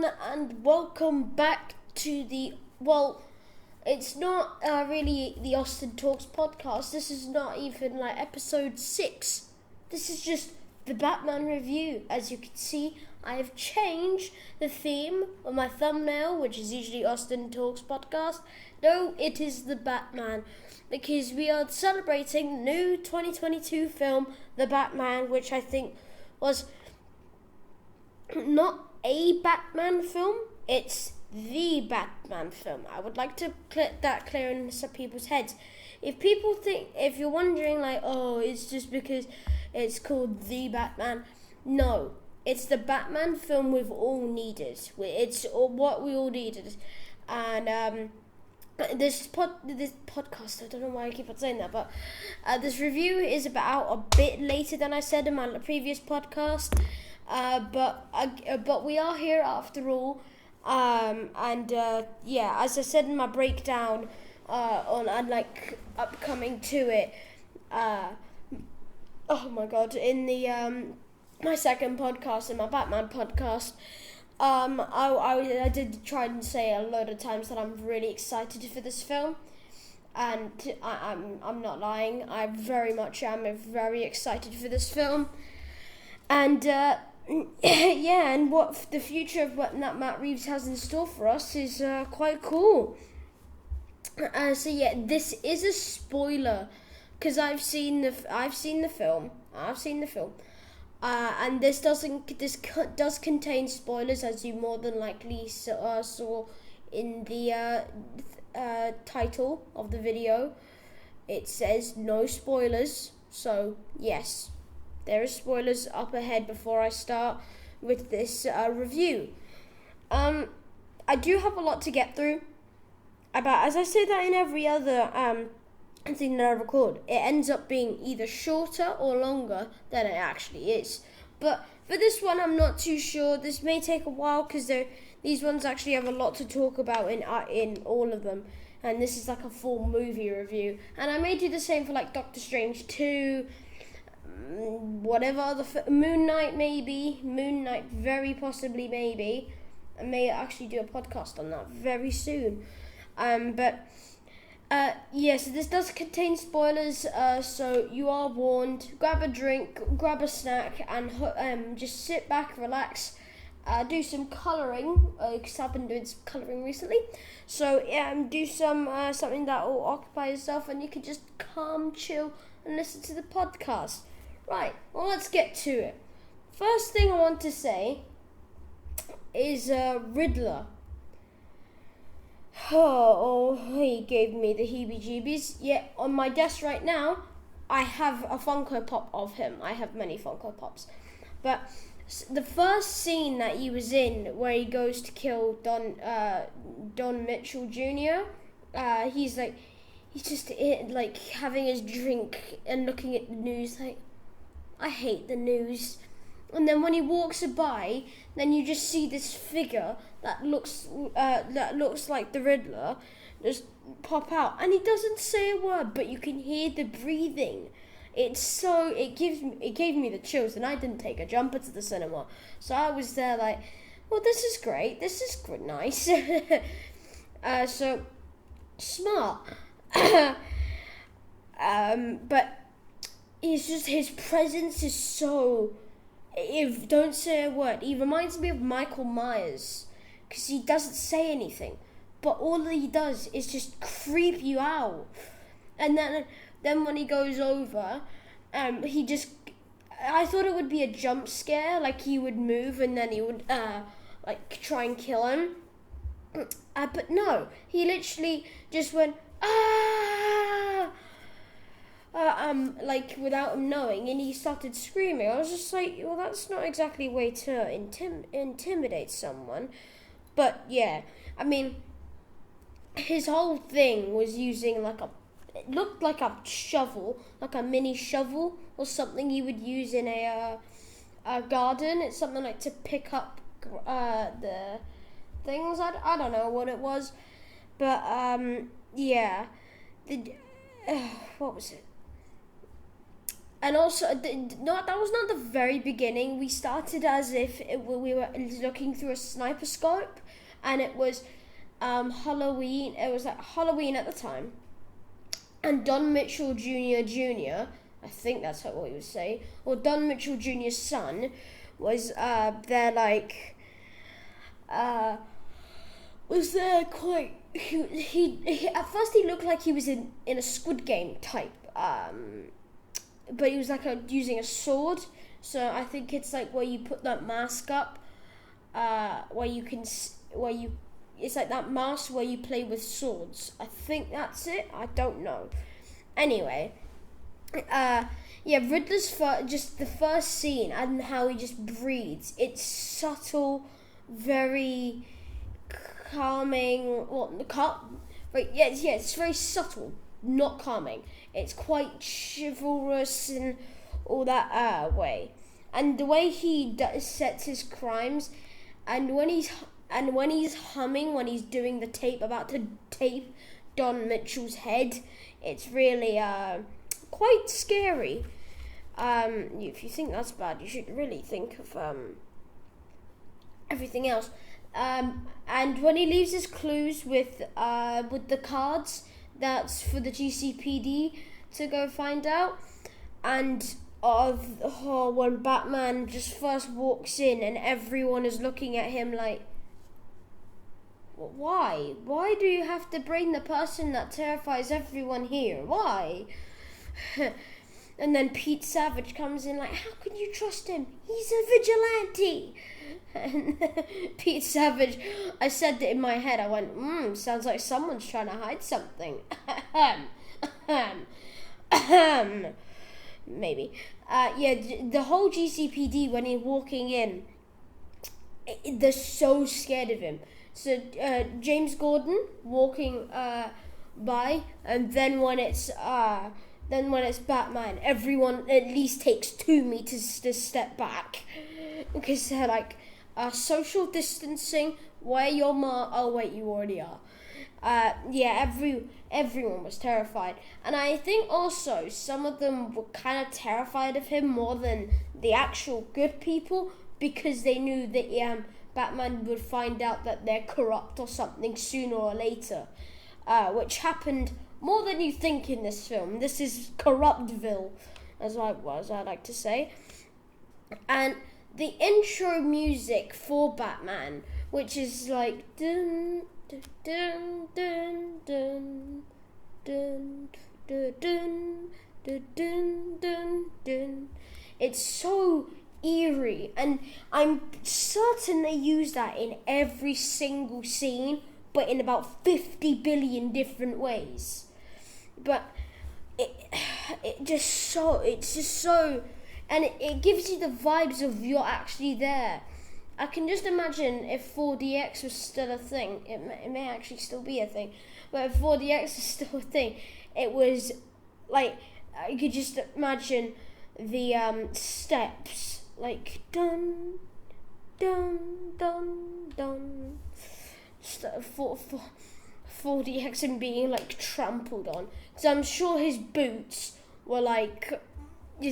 and welcome back to it's not really the Austin Talks podcast. This is not even like episode 6. This is just the Batman review. As you can see, I have changed the theme on my thumbnail, which is usually Austin Talks podcast. No, it is the Batman, because we are celebrating the new 2022 film, The Batman, which I think was not a Batman film, it's the Batman film. I would like to get that clear in some people's heads. If you're wondering like, oh, it's just because it's called The Batman, no, it's the Batman film we've all needed. It's what we all needed. And this podcast, I don't know why I keep on saying that, but this review is about a bit later than I said in my previous podcast. But we are here after all, as I said in my breakdown on like upcoming to it, oh my god, in the my second podcast, in my Batman podcast, I did try and say a load of times that I'm really excited for this film, and I'm not lying. I very much am very excited for this film, and and what the future of what Matt Reeves has in store for us is quite cool. This is a spoiler because I've seen the film, and this does contain spoilers, as you more than likely saw in the title of the video. It says no spoilers, so yes. There are spoilers up ahead before I start with this review. I do have a lot to get through. As I say that in every other thing that I record, it ends up being either shorter or longer than it actually is. But for this one, I'm not too sure. This may take a while because these ones actually have a lot to talk about in all of them. And this is like a full movie review. And I may do the same for like Doctor Strange 2... whatever other Moon Knight, very possibly, maybe. I may actually do a podcast on that very soon. So this does contain spoilers, so you are warned. Grab a drink, grab a snack, and just sit back, relax, do some colouring, because I've been doing some colouring recently. So do something that will occupy yourself, and you can just calm, chill, and listen to the podcast. Right, well, let's get to it. First thing I want to say is Riddler. Oh, he gave me the heebie-jeebies. Yeah, on my desk right now, I have a Funko Pop of him. I have many Funko Pops. But the first scene that he was in, where he goes to kill Don Mitchell Jr., he's just like having his drink and looking at the news like, I hate the news. And then when he walks by, then you just see this figure that looks like the Riddler just pop out, and he doesn't say a word, but you can hear the breathing. It gave me the chills, and I didn't take a jumper to the cinema, so I was there like, well, this is great. This is nice. So smart. But his presence is so, don't say a word. He reminds me of Michael Myers, because he doesn't say anything, but all he does is just creep you out. And then when he goes over, I thought it would be a jump scare, like he would move and then he would like try and kill him. But no, he literally just went, ah! Like without him knowing, and he started screaming. I was just like, well, that's not exactly a way to intimidate someone. But yeah, I mean, his whole thing was using it looked like a shovel, like a mini shovel or something you would use in a garden. It's something like to pick up the things. I don't know what it was, but yeah, what was it? And also, that was not the very beginning. We started as if we were looking through a sniper scope, and it was Halloween. It was like Halloween at the time, and Don Mitchell Jr., I think that's what he would say, or Don Mitchell Jr.'s son, was there like, was there quite, he at first he looked like he was in a Squid Game type, but he was like using a sword, so I think it's like where you put that mask up, it's like that mask where you play with swords. I think that's it. I don't know. Anyway, Riddler's just the first scene and how he just breathes. It's subtle, very calming. It's very subtle, not calming. It's quite chivalrous and all that way. And the way he sets his crimes, and when he's humming, when he's doing the tape, about to tape Don Mitchell's head, it's really quite scary. If you think that's bad, you should really think of everything else. And when he leaves his clues with the cards, that's for the GCPD to go find out. And when Batman just first walks in and everyone is looking at him like, why? Why do you have to bring the person that terrifies everyone here? Why? And then Pete Savage comes in like, how can you trust him? He's a vigilante. And Pete Savage, I said that in my head, I went, sounds like someone's trying to hide something. Maybe. The whole GCPD, when he's walking in, they're so scared of him. So James Gordon walking by, and then when it's Batman, everyone at least takes 2 meters to step back, because they're like, social distancing. Wear your mask. Oh wait, you already are. Everyone was terrified, and I think also some of them were kind of terrified of him more than the actual good people, because they knew that Batman would find out that they're corrupt or something sooner or later, which happened more than you think in this film. This is Corruptville, as I like to say. And the intro music for Batman, which is like dun dun dun dun dun dun dun dun dun dun dun. It's so eerie, and I'm certain they use that in every single scene, but in about 50 billion different ways. But it's just so, and it gives you the vibes of you're actually there. I can just imagine if 4DX was still a thing. It may actually still be a thing, but if 4DX is still a thing, it was like, I could just imagine the steps, like dun dun dun dun, 4DX and being like trampled on. Because I'm sure his boots were like, I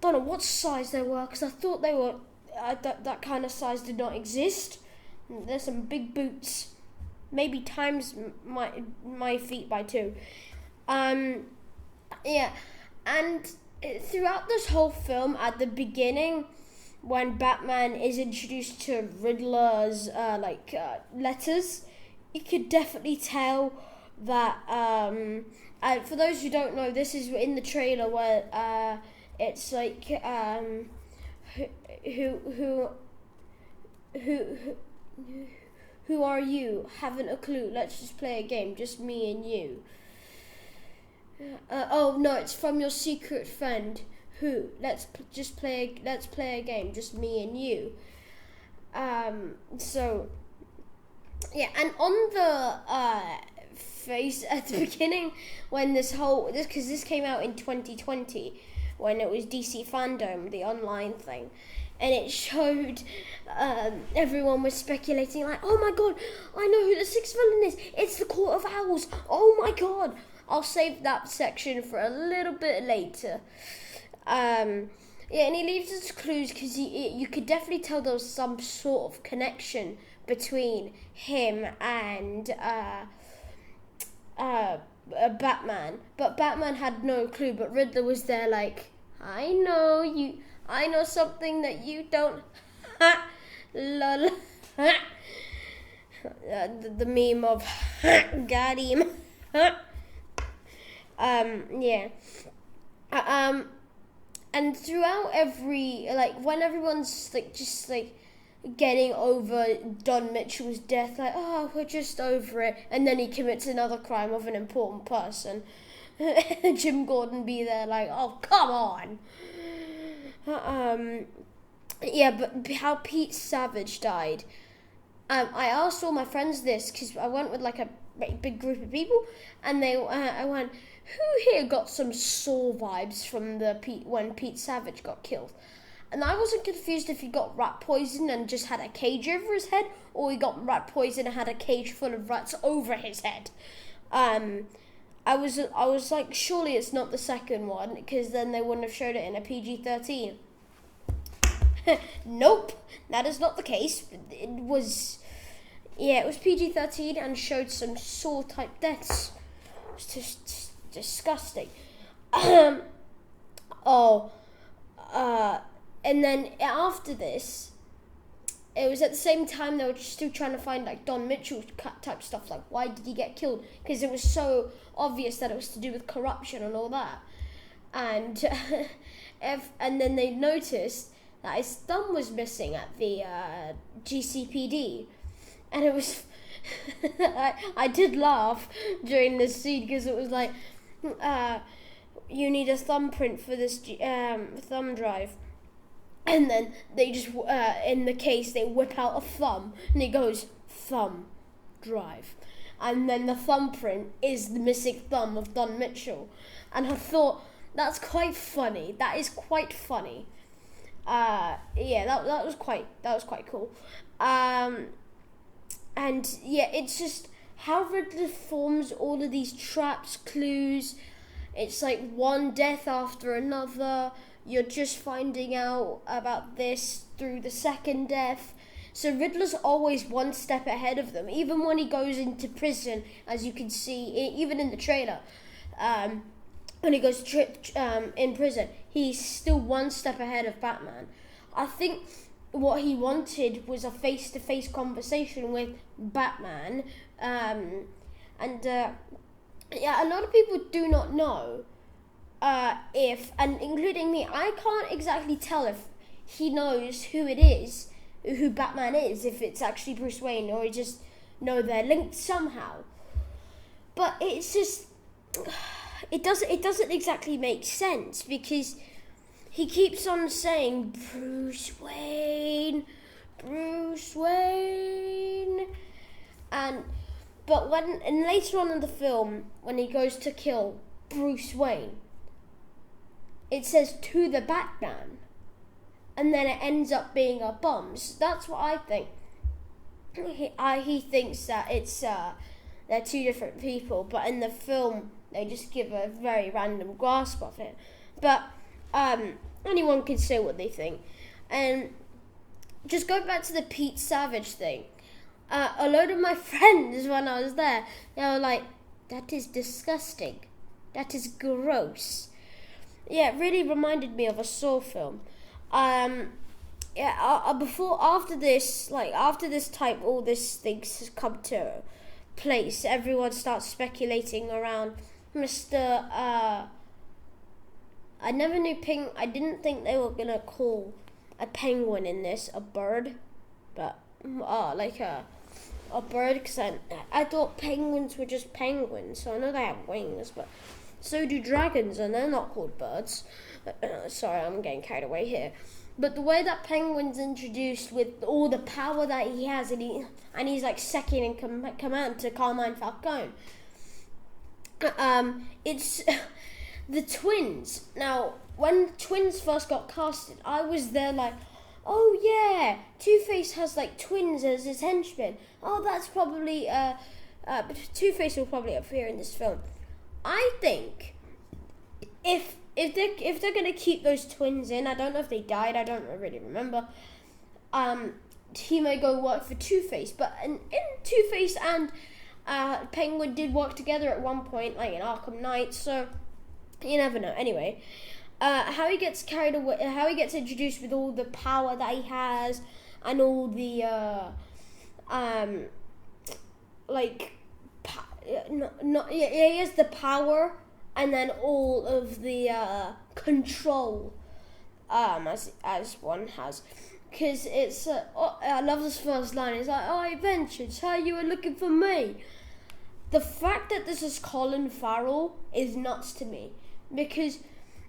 don't know what size they were, because I thought they were that kind of size did not exist. There's some big boots, maybe times my feet by 2. And throughout this whole film, at the beginning, when Batman is introduced to Riddler's letters, you could definitely tell that. For those who don't know, this is in the trailer where it's like who are you? Haven't a clue. Let's just play a game. Just me and you. Oh no, it's from your secret friend. Who? Let's play a game. Just me and you. So yeah, and on the face at the beginning, when because this came out in 2020, when it was DC Fandom, the online thing, and it showed everyone was speculating like, oh my god, I know who the 6th villain is. It's the Court of Owls. Oh my god. I'll save that section for a little bit later. Yeah, and he leaves us clues because you could definitely tell there was some sort of connection between him and Batman. But Batman had no clue, but Riddler was there like, I know something that you don't. Lol. The meme of got him. Yeah. And throughout every, like, when everyone's like just like getting over Don Mitchell's death, like, oh, we're just over it, and then he commits another crime of an important person, Jim Gordon be there like, oh, come on. Yeah, but how Pete Savage died. I asked all my friends this because I went with like a big group of people, and I went, who here got some Saw vibes from when Pete Savage got killed? And I wasn't confused if he got rat poison and just had a cage over his head, or he got rat poison and had a cage full of rats over his head. I was like, surely it's not the second one, because then they wouldn't have showed it in a PG-13. Nope, that is not the case. It was PG-13 and showed some Saw-type deaths. It was just disgusting. And then after this, it was at the same time they were still trying to find like Don Mitchell type stuff, like why did he get killed? Because it was so obvious that it was to do with corruption and all that. And and then they noticed that his thumb was missing at the GCPD, and it was I did laugh during this scene because it was like, you need a thumbprint for this thumb drive. And then they just, in the case, they whip out a thumb, and it goes, thumb drive. And then the thumbprint is the missing thumb of Don Mitchell. And I thought, that's quite funny. That is quite funny. Yeah, that was quite cool. And yeah, it's just how Riddler forms all of these traps, clues. It's like one death after another. You're just finding out about this through the second death. So Riddler's always one step ahead of them. Even when he goes into prison, as you can see, even in the trailer, when he goes in prison, he's still one step ahead of Batman. I think what he wanted was a face-to-face conversation with Batman. Yeah, a lot of people do not know and including me, I can't exactly tell if he knows who Batman is, if it's actually Bruce Wayne, or he just know they're linked somehow. But it's just, it doesn't exactly make sense, because he keeps on saying Bruce Wayne, but later on in the film, when he goes to kill Bruce Wayne, it says to the Batman, and then it ends up being a bomb. So that's what I think. He thinks that it's they're two different people, but in the film they just give a very random grasp of it. But anyone can say what they think. And just go back to the Pete Savage thing. A load of my friends, when I was there, they were like, "That is disgusting. That is gross." Yeah, it really reminded me of a Saw film. After this type, all this things has come to place. Everyone starts speculating around Mr. I never knew I didn't think they were gonna call a penguin in this a bird, but like a bird, because I thought penguins were just penguins. So I know they have wings, but so do dragons, and they're not called birds. Sorry, I'm getting carried away here. But the way that Penguin's introduced with all the power that he has, and he's like second in command to Carmine Falcone. It's the twins. Now, when twins first got casted, I was there like, oh yeah, Two-Face has like twins as his henchmen. Oh, that's probably Two-Face will probably appear in this film. I think if if they're gonna keep those twins in, I don't know if they died. I don't really remember. He may go work for Two-Face, but in Two-Face and Penguin did work together at one point, like in Arkham Knight. So you never know. Anyway, how he gets carried away, how he gets introduced with all the power that he has, and all the he has the power, and then all of the control, as one has. Because it's, I love this first line. It's like, I ventured, so you were looking for me. The fact that this is Colin Farrell is nuts to me. Because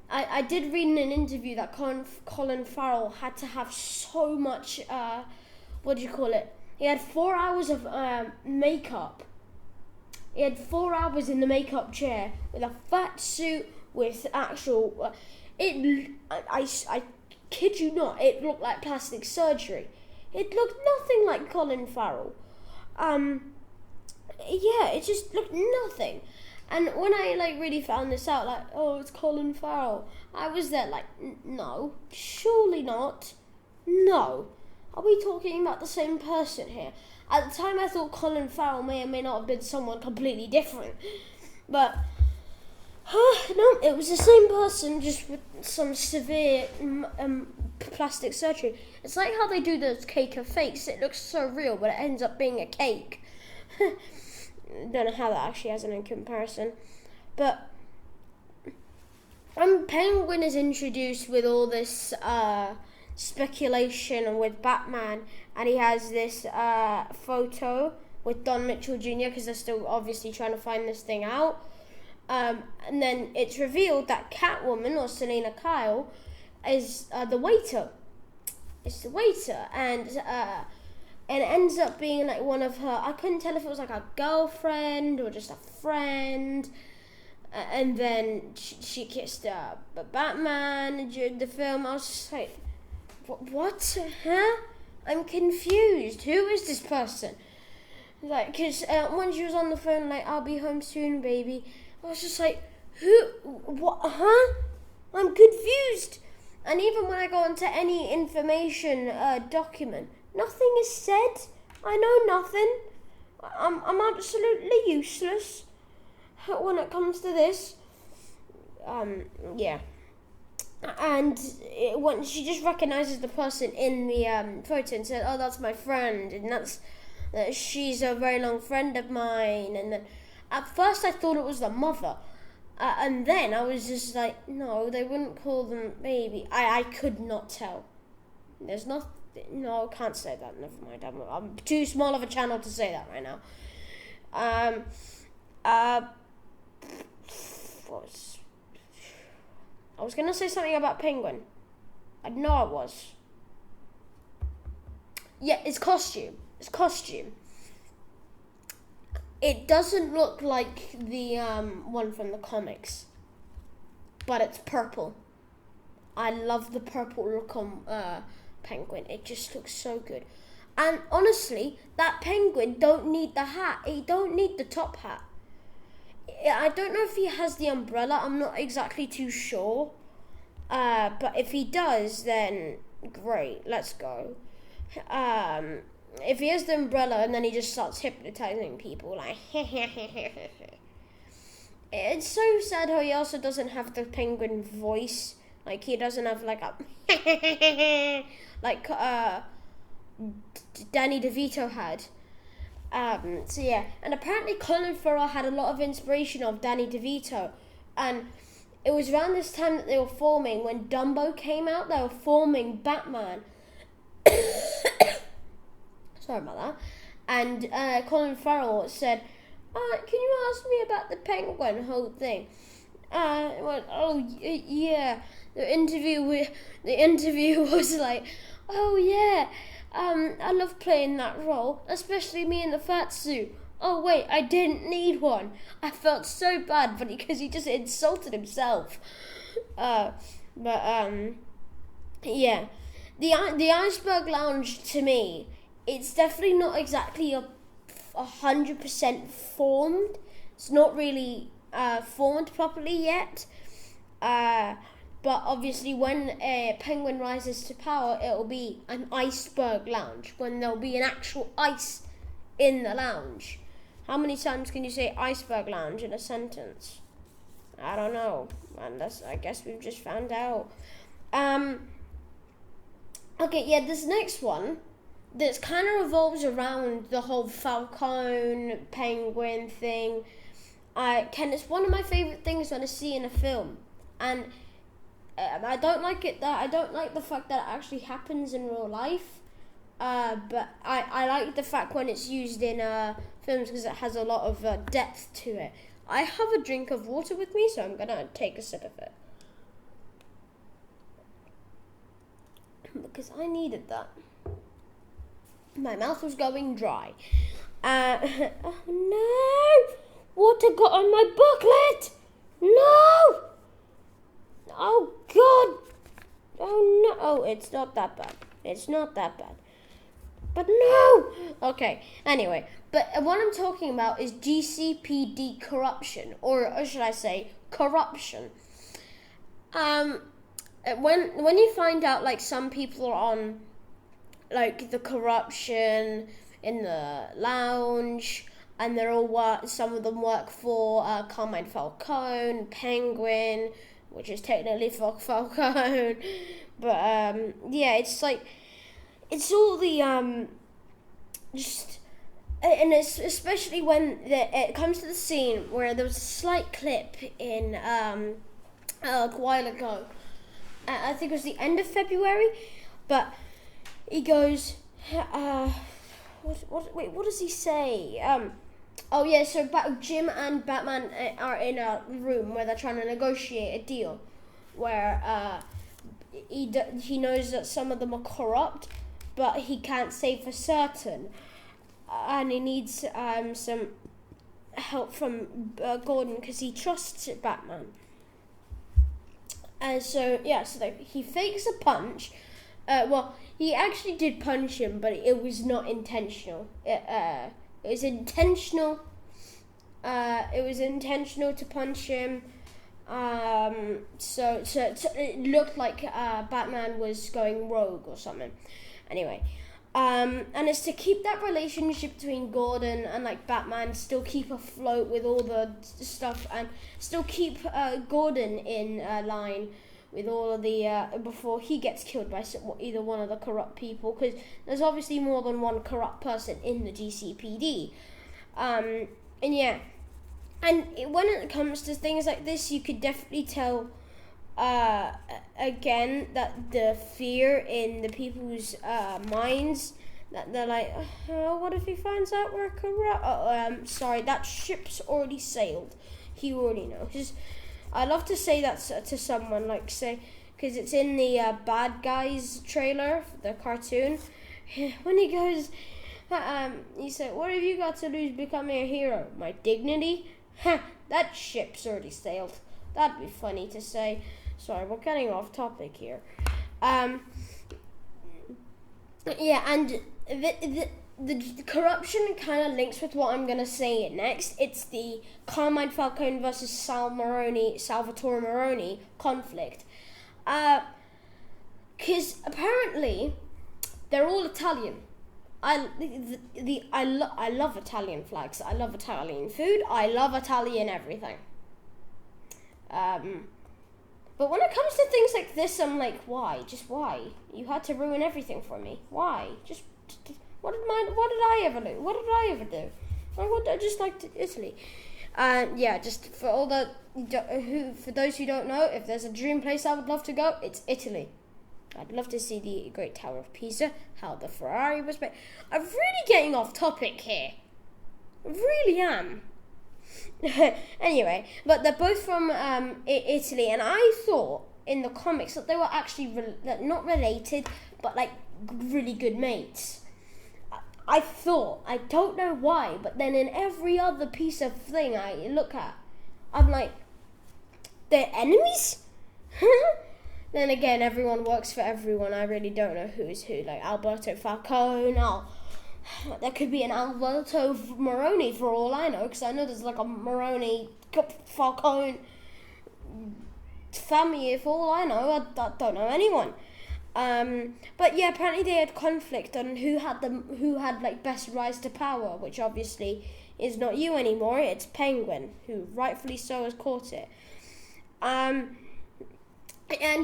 I did read in an interview that Colin Farrell had to have so much, He had 4 hours of makeup. He had 4 hours in the makeup chair with a fat suit with actual... I kid you not, it looked like plastic surgery. It looked nothing like Colin Farrell. It just looked nothing. And when I really found this out, oh, it's Colin Farrell, I was there no, surely not. No. Are we talking about the same person here? At the time I thought Colin Farrell may or may not have been someone completely different. But no, it was the same person, just with some severe plastic surgery. It's like how they do those cake of fakes. It looks so real, but it ends up being a cake. Don't know how that actually has in comparison. But Penguin is introduced with all this speculation with Batman, and he has this photo with Don Mitchell Jr. because they're still obviously trying to find this thing out. And then it's revealed that Catwoman, or Selena Kyle, is the waiter. It's the waiter, and it ends up being one of her... I couldn't tell if it was a girlfriend or just a friend. And then she kissed Batman during the film. I was just like, what? Huh? I'm confused. Who is this person? Because when she was on the phone, I'll be home soon, baby. I was just like, who? What? Huh? I'm confused. And even when I go into any information document, nothing is said. I know nothing. I'm absolutely useless when it comes to this. Yeah. And when she just recognizes the person in the photo and says, oh, that's my friend, and she's a very long friend of mine. And then at first I thought it was the mother. And then I was just like, no, they wouldn't call them baby. I could not tell. There's no, I can't say that. Never mind. I'm too small of a channel to say that right now. I was going to say something about Penguin. I know I was. Yeah, it's costume. It doesn't look like the one from the comics, but it's purple. I love the purple look on Penguin. It just looks so good. And honestly, that Penguin don't need the hat. He don't need the top hat. I don't know if he has the umbrella. I'm not exactly too sure. But if he does, then great. Let's go. If he has the umbrella and then he just starts hypnotizing people, it's so sad how he also doesn't have the Penguin voice. He doesn't have a Danny DeVito had. So yeah, and apparently Colin Farrell had a lot of inspiration of Danny DeVito, and it was around this time that they were forming, when Dumbo came out, they were forming Batman. Sorry about that. And Colin Farrell said, can you ask me about the Penguin whole thing? Went, oh yeah. The interview was like, oh yeah, I love playing that role, especially me in the fat suit. Oh wait, I didn't need one. I felt so bad, but because he just insulted himself. Yeah. The Iceberg Lounge, to me, it's definitely not exactly 100% formed. It's not really formed properly yet. But obviously when Penguin rises to power, it'll be an iceberg lounge, when there'll be an actual ice in the lounge. How many times can you say iceberg lounge in a sentence? I don't know. Unless, I guess we've just found out. Okay, yeah, this next one, this kind of revolves around the whole Falcone Penguin thing. Ken, it's one of my favorite things when I see in a film, and I don't like it that I don't like the fact that it actually happens in real life. But I like the fact when it's used in films because it has a lot of depth to it. I have a drink of water with me, so I'm gonna take a sip of it because I needed that. My mouth was going dry. Oh no! Water got on my booklet! No! Oh God! Oh no! Oh, it's not that bad. It's not that bad. But no! Okay, anyway. But what I'm talking about is Gcpd corruption. Or should I say, corruption. When you find out, like, some people are on, like, the corruption in the lounge, and they're all some of them work for Carmine Falcone, Penguin, which is technically Falcone, but yeah, it's like, it's all the just, and it's especially when it comes to the scene where there was a slight clip in a while ago. I think it was the end of February, but he goes, what does he say? Oh yeah, so Jim and Batman are in a room where they're trying to negotiate a deal, where he knows that some of them are corrupt, but he can't say for certain, and he needs some help from Gordon because he trusts Batman. And so yeah, so he fakes a punch. Well, he actually did punch him, but it was not intentional. It was intentional. It was intentional to punch him. So it looked like Batman was going rogue or something. Anyway, and it's to keep that relationship between Gordon and like Batman still keep afloat with all the stuff, and still keep Gordon in line with all of the before he gets killed by either one of the corrupt people, because there's obviously more than one corrupt person in the GCPD. And yeah, and when it comes to things like this, you could definitely tell again that the fear in the people's minds, that they're like, oh, what if he finds out we're corrupt? Sorry, that ship's already sailed. He already knows. I love to say that to someone, like, say, because it's in the Bad Guys trailer, the cartoon, when he goes, he said, what have you got to lose becoming a hero? My dignity? That ship's already sailed. That'd be funny to say. Sorry, we're getting off topic here. Yeah, and the corruption kind of links with what I'm going to say next. It's the Carmine Falcone versus Salvatore Moroni conflict. Because apparently they're all Italian. I love Italian flags. I love Italian food. I love Italian everything. But when it comes to things like this, I'm like, why? Just why? You had to ruin everything for me. Why? Just what did I ever do? What did I ever do? I just liked Italy. Yeah, just for all for those who don't know, if there's a dream place I would love to go, it's Italy. I'd love to see the Great Tower of Pisa, how the Ferrari was made. I'm really getting off topic here. I really am. Anyway, but they're both from Italy, and I thought in the comics that they were actually not related, but like really good mates. I thought, I don't know why, but then in every other piece of thing I look at, I'm like, they're enemies? Then again, everyone works for everyone. I really don't know who's who. Like Alberto Falcone, there could be an Alberto Moroni for all I know, because I know there's like a Moroni Falcone family, if all I know, I don't know anyone. But yeah, apparently they had conflict on who had like best rise to power, which obviously is not you anymore. It's Penguin, who rightfully so has caught it. And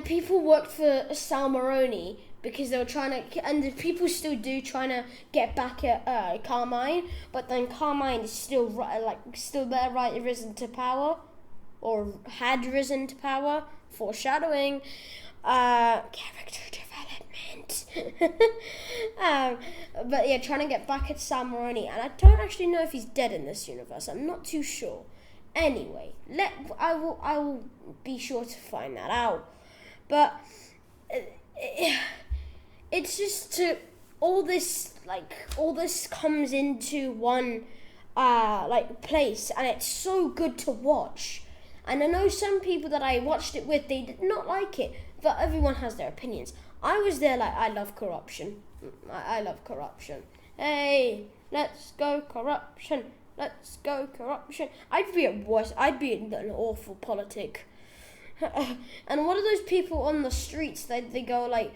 people worked for Sal Maroni because they were trying to, and the people still do, trying to get back at Carmine. But then Carmine is still there, risen to power, or had risen to power. Foreshadowing. Character development. But yeah, trying to get back at Sal Maroni, and I don't actually know if he's dead in this universe. I'm not too sure. Anyway, I will be sure to find that out. But it's just all this comes into one place, and it's so good to watch. And I know some people that I watched it with, they did not like it, but everyone has their opinions. I was there like, I love corruption. I love corruption. Hey, let's go corruption. Let's go corruption. I'd be an awful politic. And one of those people on the streets, they go like,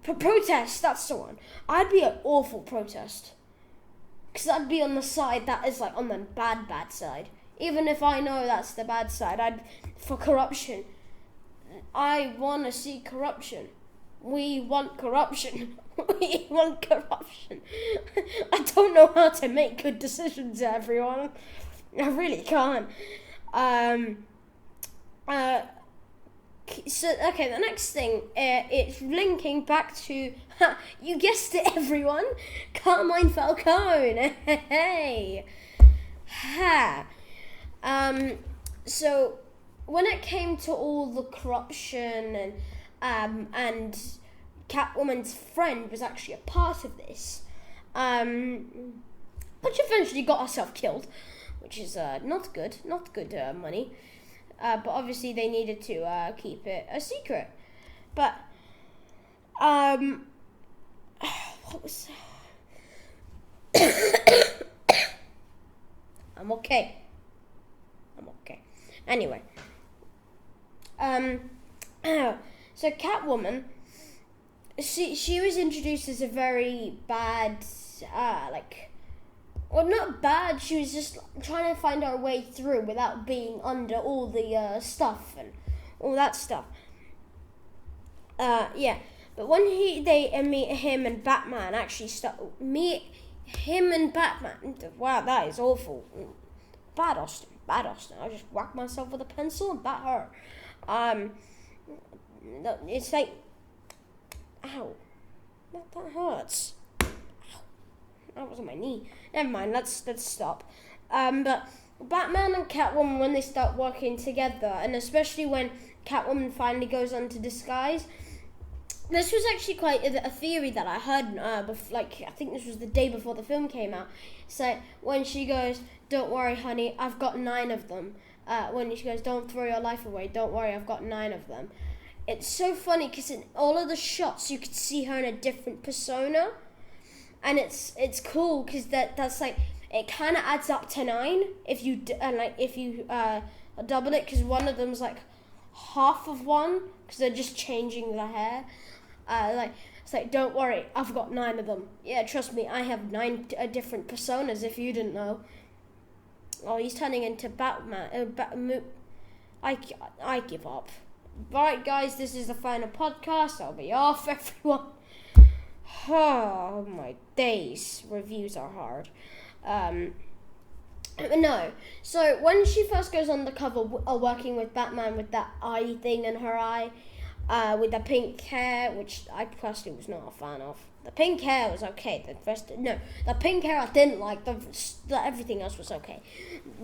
protest, that's the one. I'd be an awful protest. Because I'd be on the side that is like on the bad side. Even if I know that's the bad side, for corruption. I want to see corruption. We want corruption. We want corruption. I don't know how to make good decisions, everyone. I really can't. The next thing, it's linking back to, you guessed it, everyone, Carmine Falcone. Hey. Ha. So when it came to all the corruption and Catwoman's friend was actually a part of this, which eventually got herself killed, which is not good money. But obviously they needed to keep it a secret. But what was? I'm okay. Anyway, so Catwoman, she was introduced as a very bad, not bad. She was just trying to find her way through without being under all the stuff and all that stuff. Yeah. But when they meet him and Batman, wow, that is awful. Bad Austin. I just whack myself with a pencil and bat her. It's like, ow, that hurts. Ow, that was on my knee. Never mind. Let's stop. But Batman and Catwoman, when they start working together, and especially when Catwoman finally goes on to disguise. This was actually quite a theory that I heard, I think this was the day before the film came out. So when she goes, "Don't worry, honey, I've got 9 of them." When she goes, "Don't throw your life away, don't worry, I've got 9 of them." It's so funny because in all of the shots you could see her in a different persona, and it's cool because that's like, it kind of adds up to 9 if you double it, because one of them's like half of one because they're just changing the hair. It's like, don't worry, I've got 9 of them. Yeah, trust me, I have 9 different personas, if you didn't know. Oh, he's turning into Batman. I give up. Right, guys, this is the final podcast. I'll be off, everyone. Oh, my days. Reviews are hard. No. So, when she first goes on the cover, working with Batman with that eye thing in her eye, with the pink hair, which I personally was not a fan of. The pink hair was okay. The pink hair I didn't like. The everything else was okay.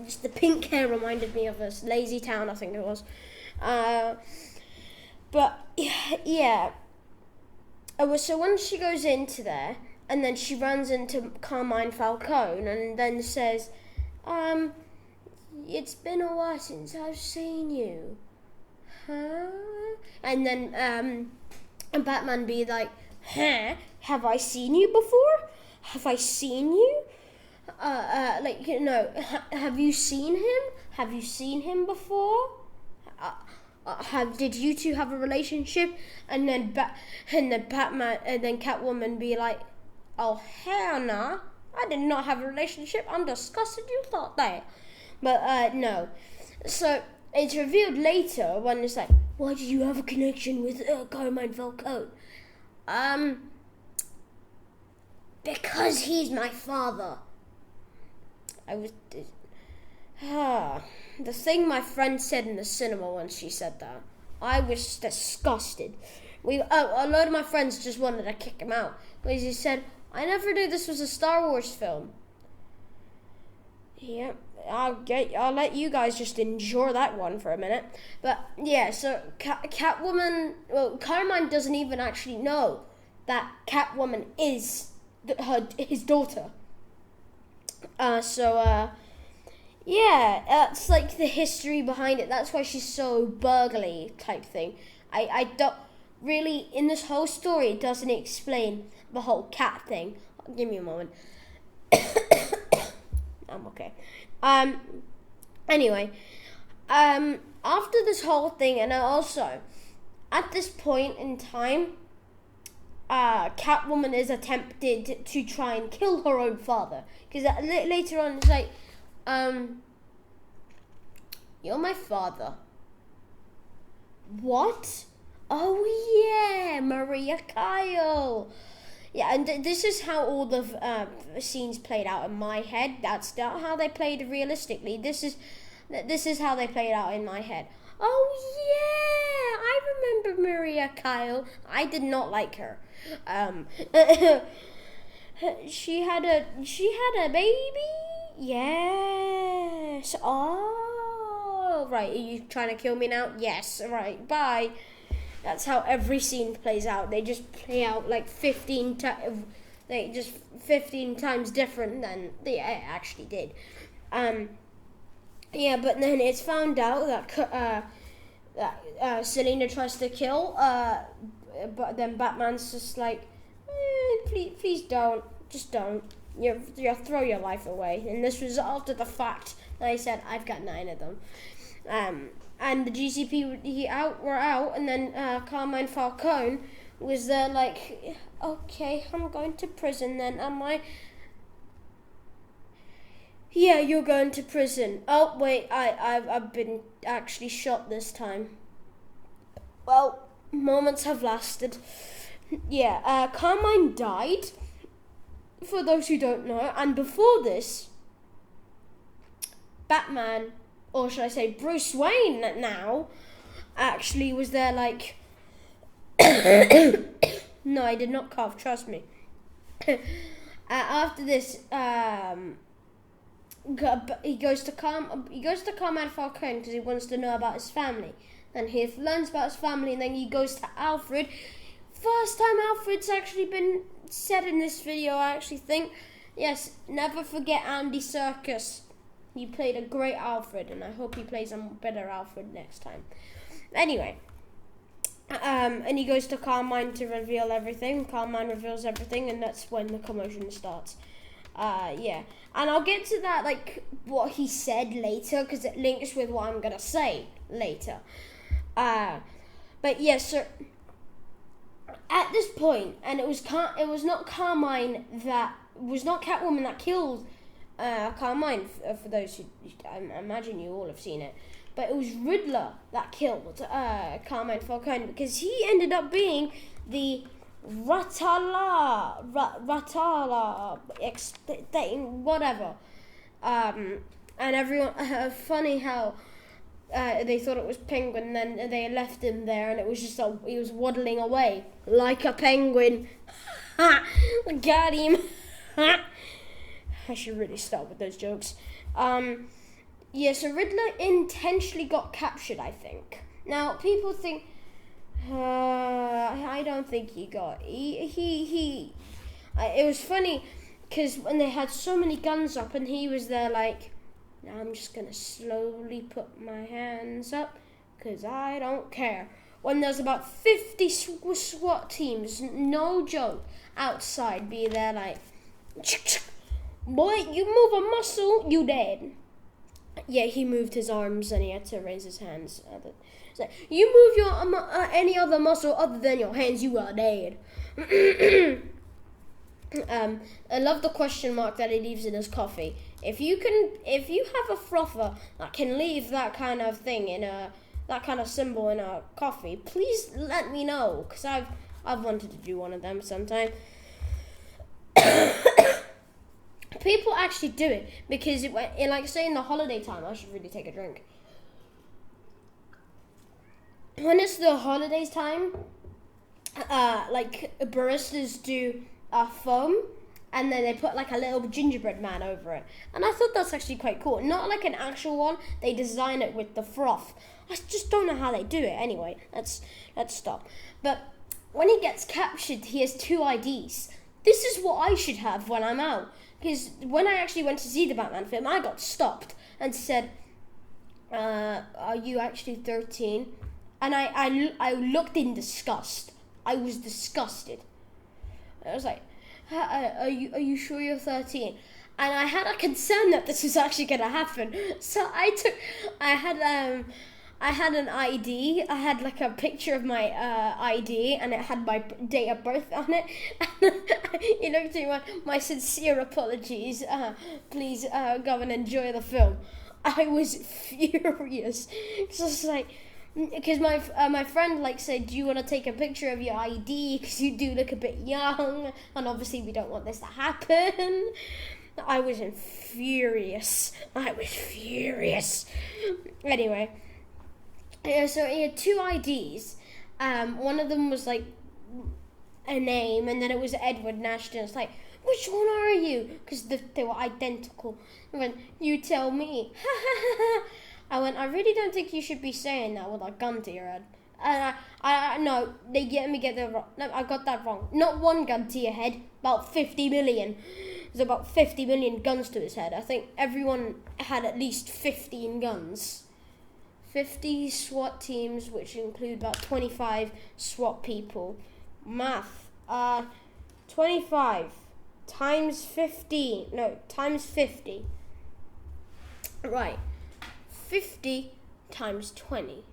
Just the pink hair reminded me of a Lazy Town, I think it was. But yeah. So when she goes into there, and then she runs into Carmine Falcone, and then says, "It's been a while since I've seen you." Huh? And then and Batman be like, "Huh? Have I seen you before? Have I seen you? Have you seen him? have you seen him before? Did you two have a relationship? And then Batman and then Catwoman be like, oh hell nah, I did not have a relationship. I'm disgusted you thought that. But no. So it's revealed later when it's like, why did you have a connection with Carmine Falcone? Because he's my father. The thing my friend said in the cinema when she said that, I was disgusted. A load of my friends just wanted to kick him out because he said, I never knew this was a Star Wars film. Yeah, I'll let you guys just enjoy that one for a minute. But yeah, so Catwoman, well, Carmine doesn't even actually know that Catwoman is his daughter. Yeah, that's like the history behind it. That's why she's so burglary type thing. I don't really, in this whole story, it doesn't explain the whole cat thing. Give me a moment. I'm okay. Anyway, after this whole thing, and also, at this point in time, Catwoman is attempted to try and kill her own father. Because later on, it's like, you're my father. What? Oh yeah, Maria Kyle. Yeah, and this is how all the scenes played out in my head. That's not how they played realistically. This is how they played out in my head. Oh yeah, I remember Maria Kyle. I did not like her. She had a baby. Yes. Oh, right. Are you trying to kill me now? Yes. Right. Bye. That's how every scene plays out. They just play out like 15 times. They just 15 times different than they actually did. Yeah, but then it's found out that Selena tries to kill. But then Batman's just like, please don't. Just don't. You'll throw your life away. And this was after the fact that I said, I've got 9 of them. And the GCPD were out, and then Carmine Falcone was there like, okay, I'm going to prison then, am I? Yeah, you're going to prison. Oh, wait, I've been actually shot this time. Well, moments have lasted. Yeah, Carmine died, for those who don't know, and before this, Batman, or should I say Bruce Wayne now, actually was there like... No, I did not cough, trust me. After this, he goes to Carmine Falcone because he wants to know about his family. Then he learns about his family, and then he goes to Alfred. First time Alfred's actually been said in this video, I actually think. Yes, never forget Andy Serkis. He played a great Alfred, and I hope he plays a better Alfred next time. Anyway, and he goes to Carmine to reveal everything. Carmine reveals everything, and that's when the commotion starts. Yeah, and I'll get to that, like, what he said later, because it links with what I'm gonna say later. But yes, so at this point, and it was not Carmine that was not Catwoman that killed Carmine. For those who, I imagine you all have seen it, but it was Riddler that killed Carmine Falcone, because he ended up being the Ratala thing, whatever. And everyone, funny how they thought it was Penguin, then they left him there, and it was just he was waddling away like a penguin. Got him. I should really start with those jokes. Yeah, so Riddler intentionally got captured, I think. Now, people think, I don't think he got, it was funny, because when they had so many guns up, and he was there like, now I'm just going to slowly put my hands up, because I don't care. When there's about 50 SWAT teams, no joke, outside, be there like, boy, you move a muscle, you dead. Yeah, he moved his arms and he had to raise his hands. It's like, you move your any other muscle other than your hands, you are dead. I love the question mark that he leaves in his coffee. If you have a frother that can leave that kind of thing that kind of symbol in a coffee, please let me know, because I've wanted to do one of them sometime. People actually do it because like say in the holiday time, I should really take a drink. When it's the holidays time, like baristas do foam, and then they put like a little gingerbread man over it, and I thought that's actually quite cool. Not like an actual one; they design it with the froth. I just don't know how they do it. Anyway, let's stop. But when he gets captured, he has 2 IDs. This is what I should have when I'm out. Because when I actually went to see the Batman film, I got stopped and said, "Are you actually 13?" And I looked in disgust. I was disgusted. I was like, "Are you sure you're 13?" And I had a concern that this was actually going to happen. So I had an ID. I had like a picture of my ID, and it had my date of birth on it. You know, to my sincere apologies. Please go and enjoy the film. I was furious. It's just like, because my friend like said, "Do you want to take a picture of your ID? Because you do look a bit young, and obviously we don't want this to happen." I was furious. Anyway. Yeah, so he had 2 IDs. One of them was like a name, and then it was Edward Nashton. It's like, which one are you? Because they were identical. I went, "You tell me." I went, "I really don't think you should be saying that with a gun to your head." No, they get that wrong. No, I got that wrong. Not 1 gun to your head, about 50 million. There's about 50 million guns to his head. I think everyone had at least 15 guns. 50 SWAT teams, which include about 25 SWAT people. Math. 25 times 15. No, times 50. Right. 50 times 20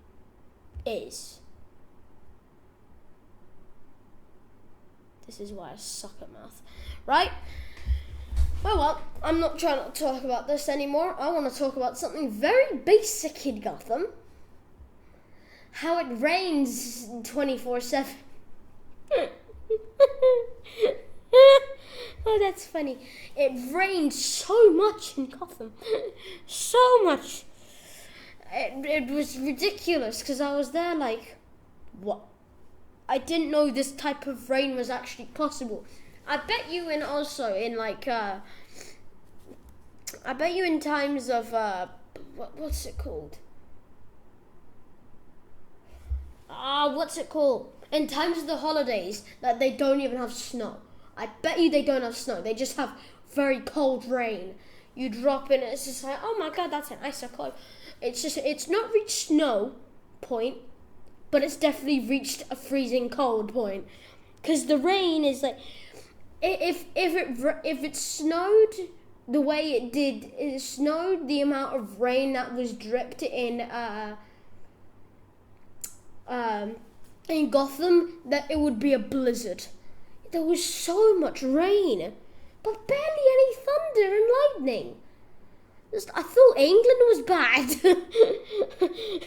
is... This is why I suck at math. Right? Well, I'm not trying to talk about this anymore. I want to talk about something very basic in Gotham. How it rains 24/7. Oh, that's funny. It rains so much in Gotham. So much. It was ridiculous, because I was there like, what? I didn't know this type of rain was actually possible. I bet you in times of, what's it called? What's it called? In times of the holidays, that they don't even have snow. I bet you they don't have snow. They just have very cold rain. You drop in, it's just like, oh my god, that's an icicle. It's not reached snow point, but it's definitely reached a freezing cold point. Because the rain is like, if it snowed the way it did, it snowed the amount of rain that was dripped in Gotham, that it would be a blizzard. There was so much rain, but barely any thunder and lightning. I thought England was bad.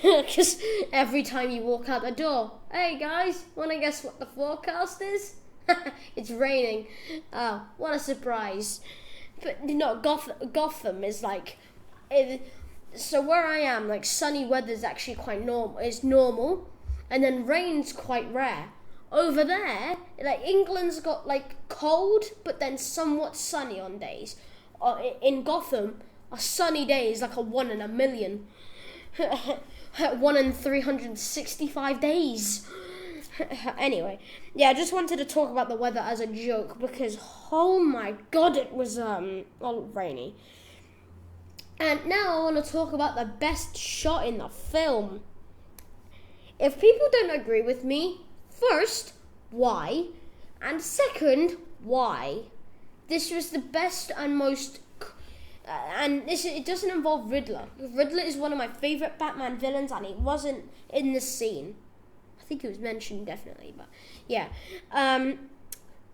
Because every time you walk out the door, "Hey guys, want to guess what the forecast is?" It's raining. Oh, what a surprise. But Gotham is like... So where I am, like, sunny weather is actually quite normal. It's normal. And then rain's quite rare. Over there, like, England's got like cold, but then somewhat sunny on days. In Gotham, a sunny day is like a 1 in a million. 1 in 365 days. Anyway, yeah, I just wanted to talk about the weather as a joke, because oh my god, it was all rainy. And now I want to talk about the best shot in the film. If people don't agree with me, first, why? And second, why? This was the best and most and it doesn't involve Riddler. Riddler is one of my favorite Batman villains, and he wasn't in the scene. I think it was mentioned definitely, but yeah.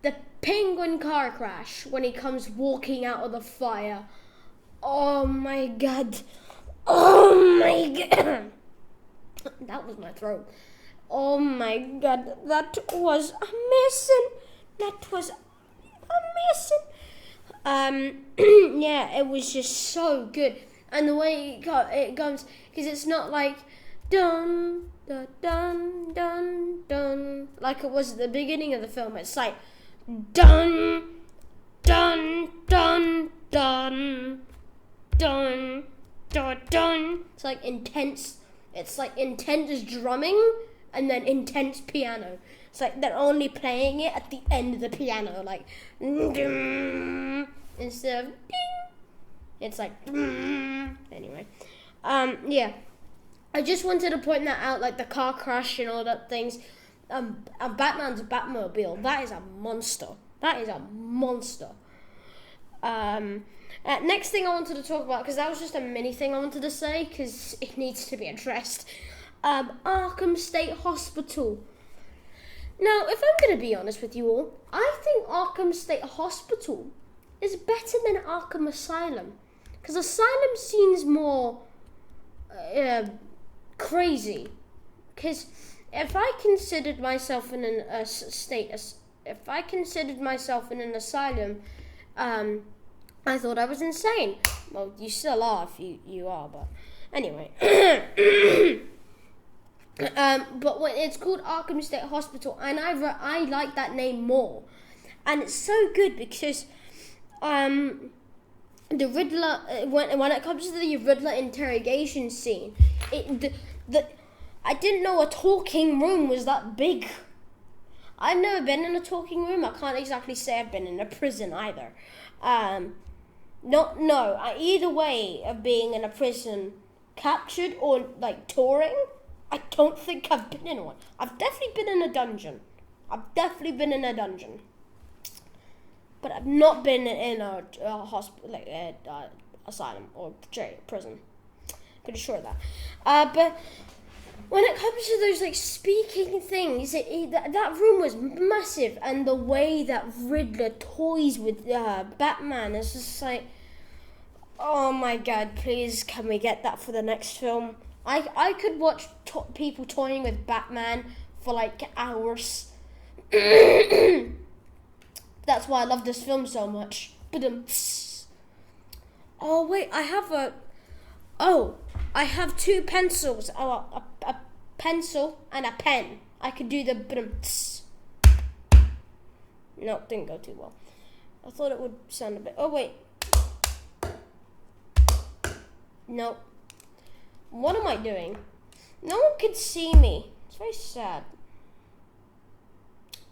The Penguin car crash when he comes walking out of the fire. Oh my god. Oh my god. That was my throat. Oh my god, that was amazing. That was amazing. Yeah, it was just so good. And the way it goes, because it's not like dun dun dun dun dun like it was at the beginning of the film. It's like dun dun dun dun dun dun dun. It's like intense. It's like intense drumming and then intense piano. It's like they're only playing it at the end of the piano, like instead of ding. It's like anyway. Yeah. I just wanted to point that out, like the car crash and all that things. Batman's Batmobile. That is a monster. That is a monster. Next thing I wanted to talk about, because that was just a mini thing I wanted to say, because it needs to be addressed. Arkham State Hospital. Now, if I'm going to be honest with you all, I think Arkham State Hospital is better than Arkham Asylum. Because Asylum seems more crazy. Because if I considered myself in an asylum, I thought I was insane. Well, you still are if you are, but anyway. But when it's called Arkham State Hospital, and I like that name more, and it's so good because the Riddler, when it comes to the Riddler interrogation scene, I didn't know a talking room was that big. I've never been in a talking room. I can't exactly say I've been in a prison either. Either way of being in a prison, captured or like touring, I don't think I've been in one. I've definitely been in a dungeon. But I've not been in a hospital, like asylum or jail, prison. Pretty sure of that. But when it comes to those like speaking things, that room was massive, and the way that Riddler toys with Batman is just like, oh my god! Please, can we get that for the next film? I could watch people toying with Batman for like hours. That's why I love this film so much. Oh wait, I have two pencils. Oh, a pencil and a pen. I could do the No, didn't go too well. I thought it would sound a bit. Oh wait. No. What am I doing? No one could see me. It's very sad.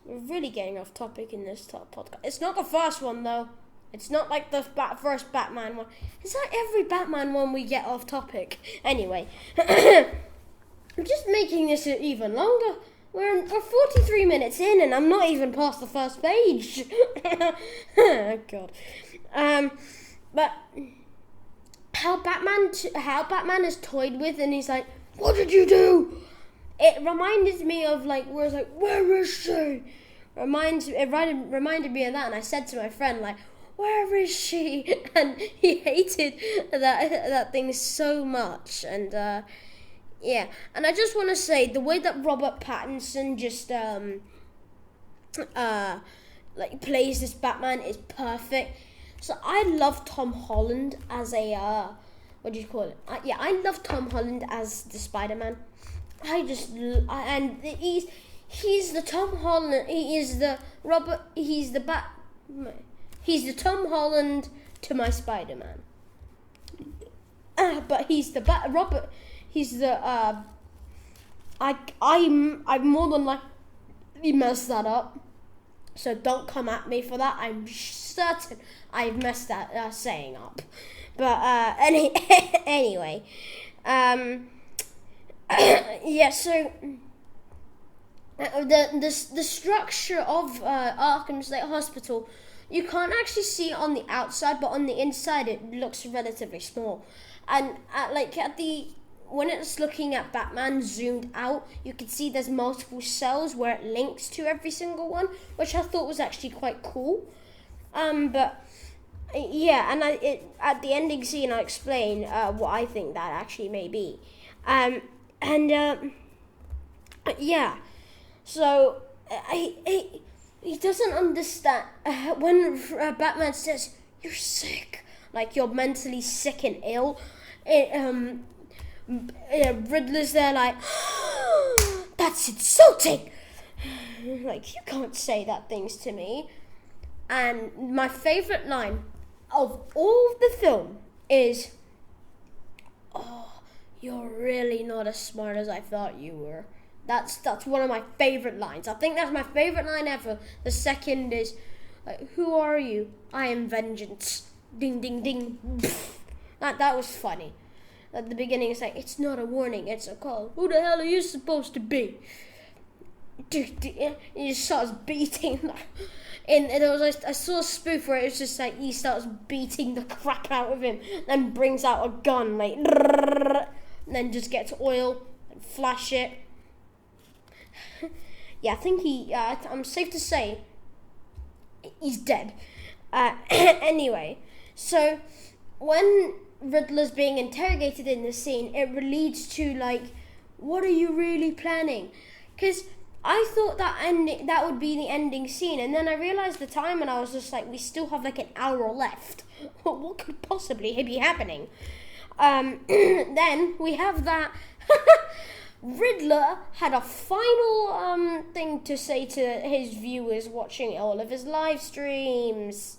We're really getting off topic in this podcast. It's not the first one though. It's not like the first Batman one. It's like every Batman one we get off topic. Anyway, I'm just making this even longer. We're 43 minutes in, and I'm not even past the first page. Oh God. But how Batman is toyed with, and he's like, "What did you do?" It reminded me of like where it's like, "Where is she?" It reminded me of that, and I said to my friend like, "Where is she?" And he hated that thing so much, and yeah. And I just want to say the way that Robert Pattinson just like plays this Batman is perfect. So I love Tom Holland as a what do you call it? I love Tom Holland as the Spider-Man. He's the Tom Holland. He's the Tom Holland to my Spider-Man. But he's the Robert. He's the I'm more than likely messed that up. So don't come at me for that. I'm certain I've messed that saying up. But anyway, yeah. So the structure of Arkham State Hospital you can't actually see it on the outside, but on the inside it looks relatively small. And when it's looking at Batman zoomed out, you can see there's multiple cells where it links to every single one, which I thought was actually quite cool. But yeah, and at the ending scene I explain what I think that actually may be. Yeah, so he doesn't understand when Batman says you're sick, like you're mentally sick and ill. Riddler's there like, that's insulting. Like, you can't say that things to me. And my favourite line of all of the film is, oh, you're really not as smart as I thought you were. That's one of my favourite lines. I think that's my favourite line ever. The second is, like, who are you? I am vengeance. Ding, ding, ding. That was funny. At the beginning, it's like, it's not a warning, it's a call. Who the hell are you supposed to be? He just starts beating. And I saw a spoof where it was just like he starts beating the crap out of him, then brings out a gun, like, and then just gets oil and flash it. Yeah, I think I'm safe to say he's dead. Anyway, so when Riddler's being interrogated in this scene, it leads to like, what are you really planning? Because I thought that would be the ending scene, and then I realized the time, and I was just like, we still have like an hour left. What could possibly be happening? Then we have that Riddler had a final thing to say to his viewers watching all of his live streams.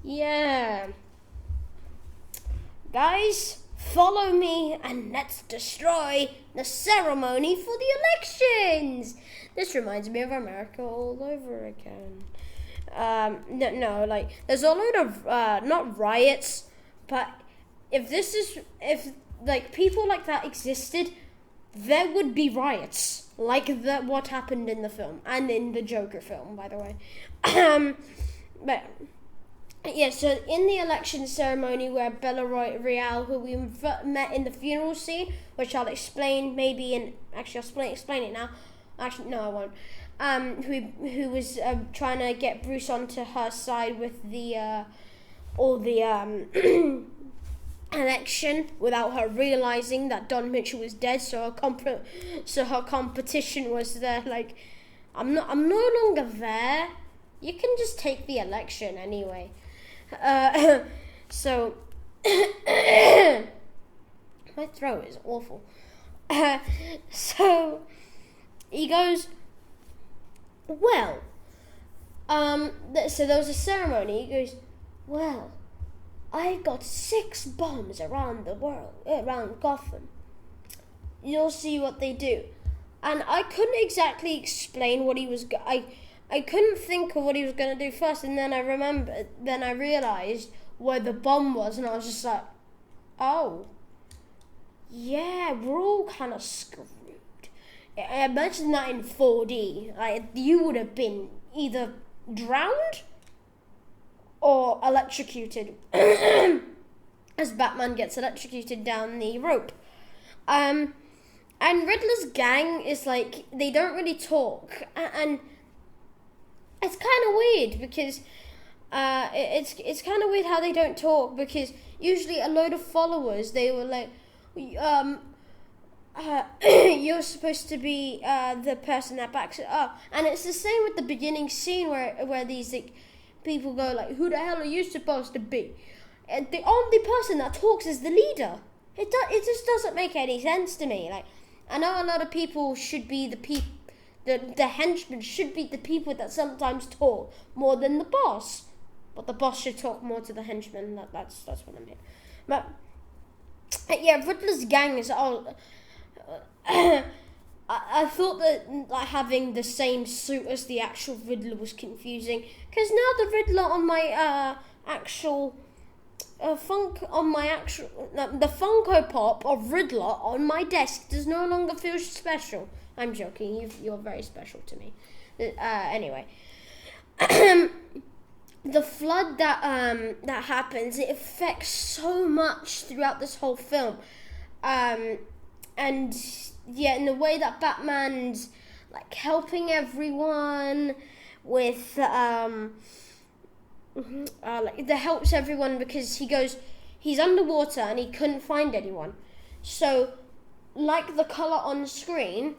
Yeah. Guys, follow me and let's destroy the ceremony for the elections. This reminds me of America all over again. No, like, there's a load of, not riots, but if like people like that existed, there would be riots, like what happened in the film, and in the Joker film, by the way. But yeah, so in the election ceremony where Bella Real, who we met in the funeral scene, which I'll explain I'll explain it now. Actually, no, I won't. Who was trying to get Bruce onto her side with the all the election without her realizing that Don Mitchell was dead. So her competition was there. Like, I'm no longer there. You can just take the election anyway. So my throat is awful. So he goes, well, so there was a ceremony. He goes, well, I got 6 bombs around the world, around Gotham. You'll see what they do. And I couldn't exactly explain what he was. I couldn't think of what he was going to do first, and then I realized where the bomb was, and I was just like, oh, yeah, we're all kind of screwed. Imagine that in 4D. Like, you would have been either drowned or electrocuted as Batman gets electrocuted down the rope. And Riddler's gang is like, they don't really talk, and it's kind of weird because it's kind of weird how they don't talk, because usually a load of followers, they were like, you're supposed to be the person that backs it up. And it's the same with the beginning scene where these like people go like, who the hell are you supposed to be? And the only person that talks is the leader. It just doesn't make any sense to me. Like, I know a lot of people should be the henchmen should be the people that sometimes talk more than the boss, but the boss should talk more to the henchmen. That's what I mean. But yeah, Riddler's gang is all. I thought that like having the same suit as the actual Riddler was confusing, because now the Riddler on my actual the Funko Pop of Riddler on my desk does no longer feel special. I'm joking. You're very special to me. Anyway, the flood that happens, it affects so much throughout this whole film, and yeah, in the way that Batman's like helping everyone with like that helps everyone because he's underwater and he couldn't find anyone, so like the color on the screen,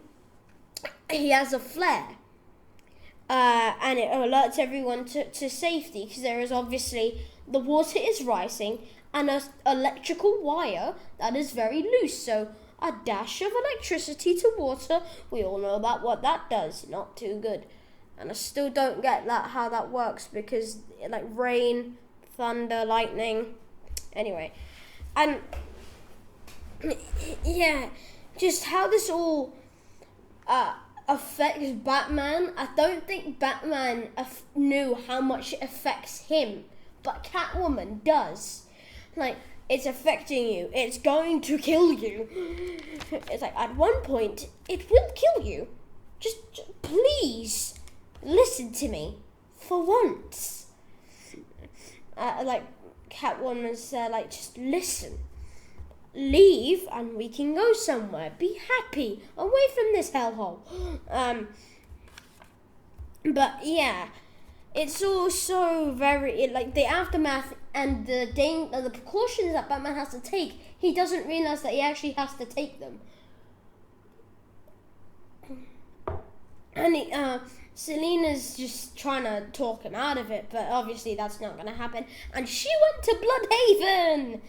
he has a flare. And it alerts everyone to safety because there is obviously the water is rising and an electrical wire that is very loose. So a dash of electricity to water, we all know about what that does. Not too good. And I still don't get how that works because like rain, thunder, lightning. Anyway, and yeah, just how this all affects Batman. I don't think Batman knew how much it affects him, but Catwoman does. Like, it's affecting you. It's going to kill you. It's like, at one point, it will kill you. Just please, listen to me. For once. Like, Catwoman's like, just listen. Leave and we can go somewhere. Be happy. Away from this hellhole. But yeah, it's also very like the aftermath and the precautions that Batman has to take. He doesn't realize that he actually has to take them. And Selina's just trying to talk him out of it, but obviously that's not going to happen. And she went to Bloodhaven.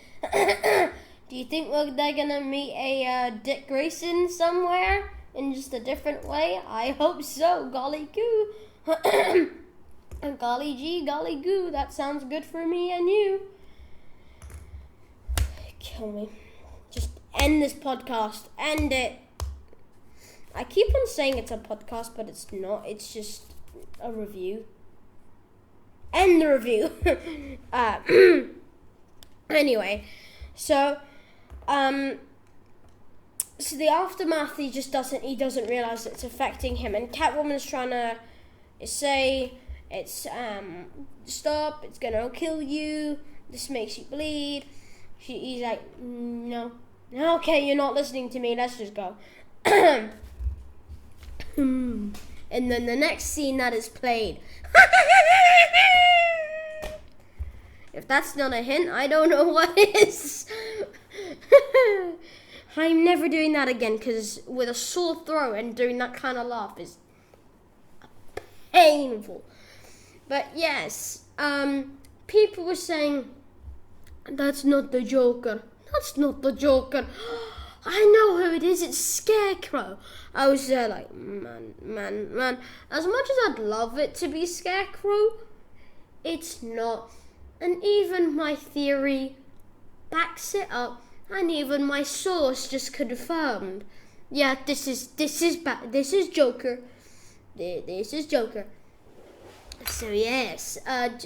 Do you think they're going to meet a Dick Grayson somewhere in just a different way? I hope so. Golly goo. Golly gee, golly goo. That sounds good for me and you. Kill me. Just end this podcast. End it. I keep on saying it's a podcast, but it's not. It's just a review. End the review. Anyway, so the aftermath, he doesn't realize it's affecting him, and Catwoman's trying to say it's stop, it's gonna kill you, this makes you bleed. He's like, no, okay, you're not listening to me, let's just go. And then the next scene that is played. If that's not a hint, I don't know what is. I'm never doing that again, because with a sore throat and doing that kind of laugh is painful. But yes, people were saying, that's not the Joker. That's not the Joker. I know who it is. It's Scarecrow. I was there like, man. As much as I'd love it to be Scarecrow, it's not. And even my theory backs it up, and even my source just confirmed. Yeah, this is Joker. This is Joker. So yes, I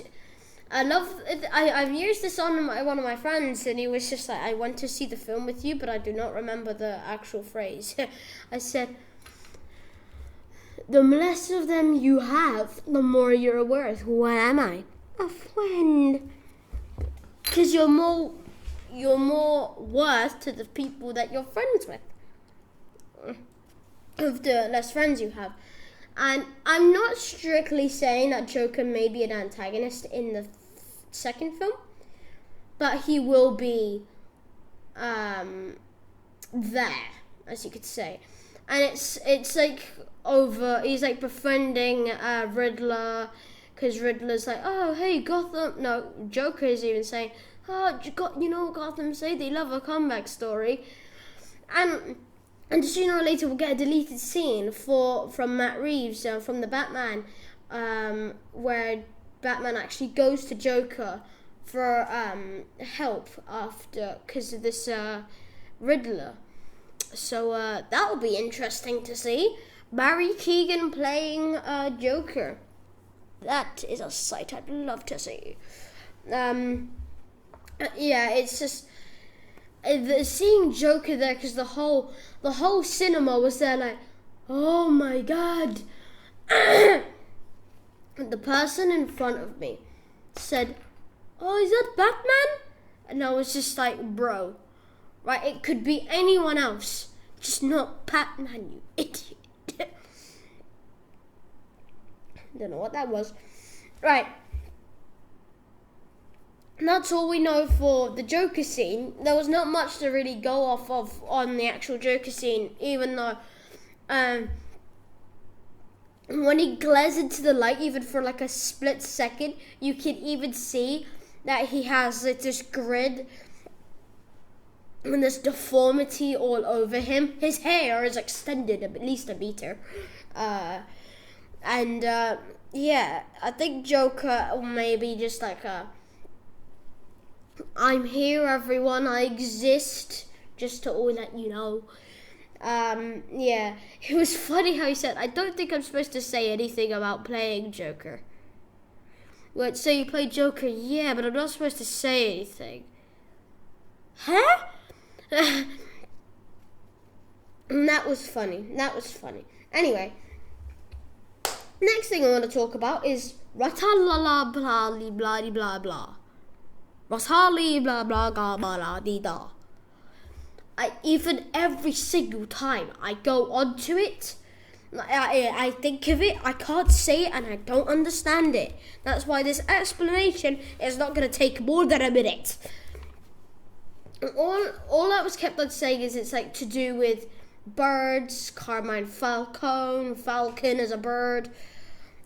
love. I've used this on one of my friends, and he was just like, "I want to see the film with you, but I do not remember the actual phrase." I said, "The less of them you have, the more you're worth." What am I? A friend. Because you're more worth to the people that you're friends with, of the less friends you have. And I'm not strictly saying that Joker may be an antagonist in the second film, but he will be there, as you could say. And it's like he's like befriending Riddler, because Riddler's like, oh hey Gotham. No, Joker is even saying, oh, Gotham say they love a comeback story, and sooner or later we'll get a deleted scene from Matt Reeves from the Batman, where Batman actually goes to Joker for help after, because of this Riddler. So that'll be interesting to see. Barry Keoghan playing Joker. That is a sight I'd love to see. Yeah, it's just seeing Joker there, because the whole cinema was there like, oh my god. the person in front of me said, "Oh, is that Batman?" And I was just like, bro, right, it could be anyone else, just not Batman, you idiot. Don't know what that was. Right. And that's all we know for the Joker scene. There was not much to really go off of on the actual Joker scene, even though when he glares into the light, even for like a split second, you can even see that he has like this grid and this deformity all over him. His hair is extended at least a meter. Yeah, I think Joker maybe just like I'm here, everyone, I exist, just to all let you know. Yeah, it was funny how he said, I don't think I'm supposed to say anything about playing Joker. What, so you play Joker? Yeah, but I'm not supposed to say anything. Huh? And that was funny. Anyway, next thing I want to talk about is Ratalala blah blah blah blah. Ratali blah blah blah blah dee da. Even every single time I go onto it, I think of it, I can't say it, and I don't understand it. That's why this explanation is not going to take more than a minute. All I was kept on saying is it's like to do with birds, Carmine Falcon is a bird.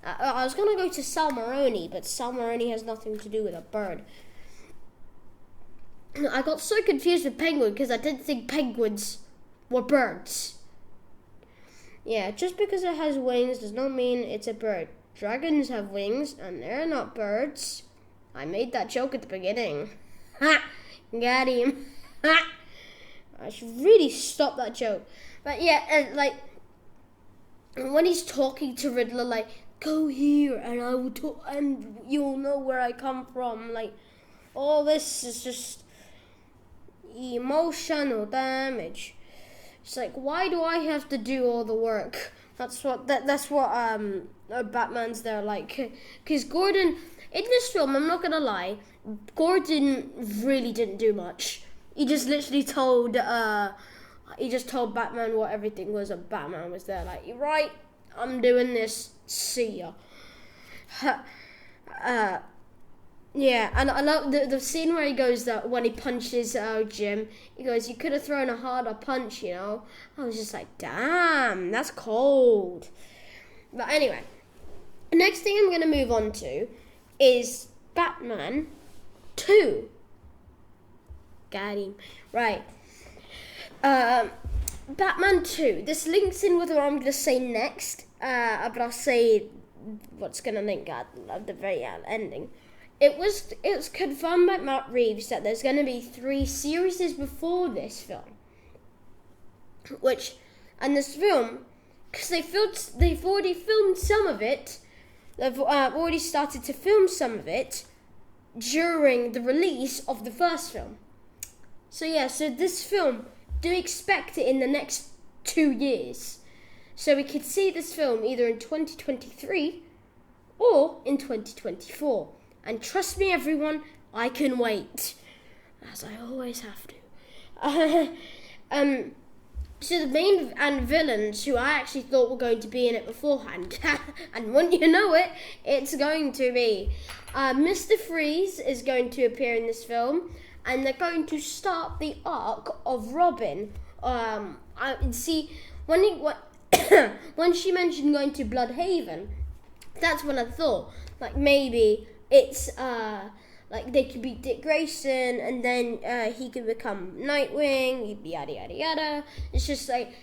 I was going to go to Sal Maroni, but Sal Maroni has nothing to do with a bird. I got so confused with penguin because I didn't think penguins were birds. Yeah, just because it has wings does not mean it's a bird. Dragons have wings and they're not birds. I made that joke at the beginning. Ha! Got him. Ha! I should really stop that joke. But yeah, and like when he's talking to Riddler, like, go here and I will talk and you'll know where I come from. Like, all this is just emotional damage. It's like, why do I have to do all the work? That's what Batman's there like. Because Gordon, in this film, I'm not gonna lie, Gordon really didn't do much. He just literally told Batman what everything was, and Batman was there like, you're right, I'm doing this, see ya. Yeah, and I love the scene where he goes that when he punches Jim, he goes, you could have thrown a harder punch, you know. I was just like, damn, that's cold. But anyway, the next thing I'm going to move on to is Batman 2. Got him. Right. Batman 2. This links in with what I'm going to say next, but I'll say what's going to link at the very ending. It was confirmed by Matt Reeves that there's going to be 3 series before this film. And this film, because they've already filmed some of it. They've already started to film some of it during the release of the first film. So yeah, so this film, do expect it in the next 2 years. So we could see this film either in 2023 or in 2024. And trust me, everyone, I can wait, as I always have to. So the main villains, who I actually thought were going to be in it beforehand, and wouldn't you know it, it's going to be Mr. Freeze is going to appear in this film, and they're going to start the arc of Robin. See, when she mentioned going to Bloodhaven, that's when I thought, like, maybe it's like they could be Dick Grayson, and then he could become Nightwing, yada yada yada. It's just like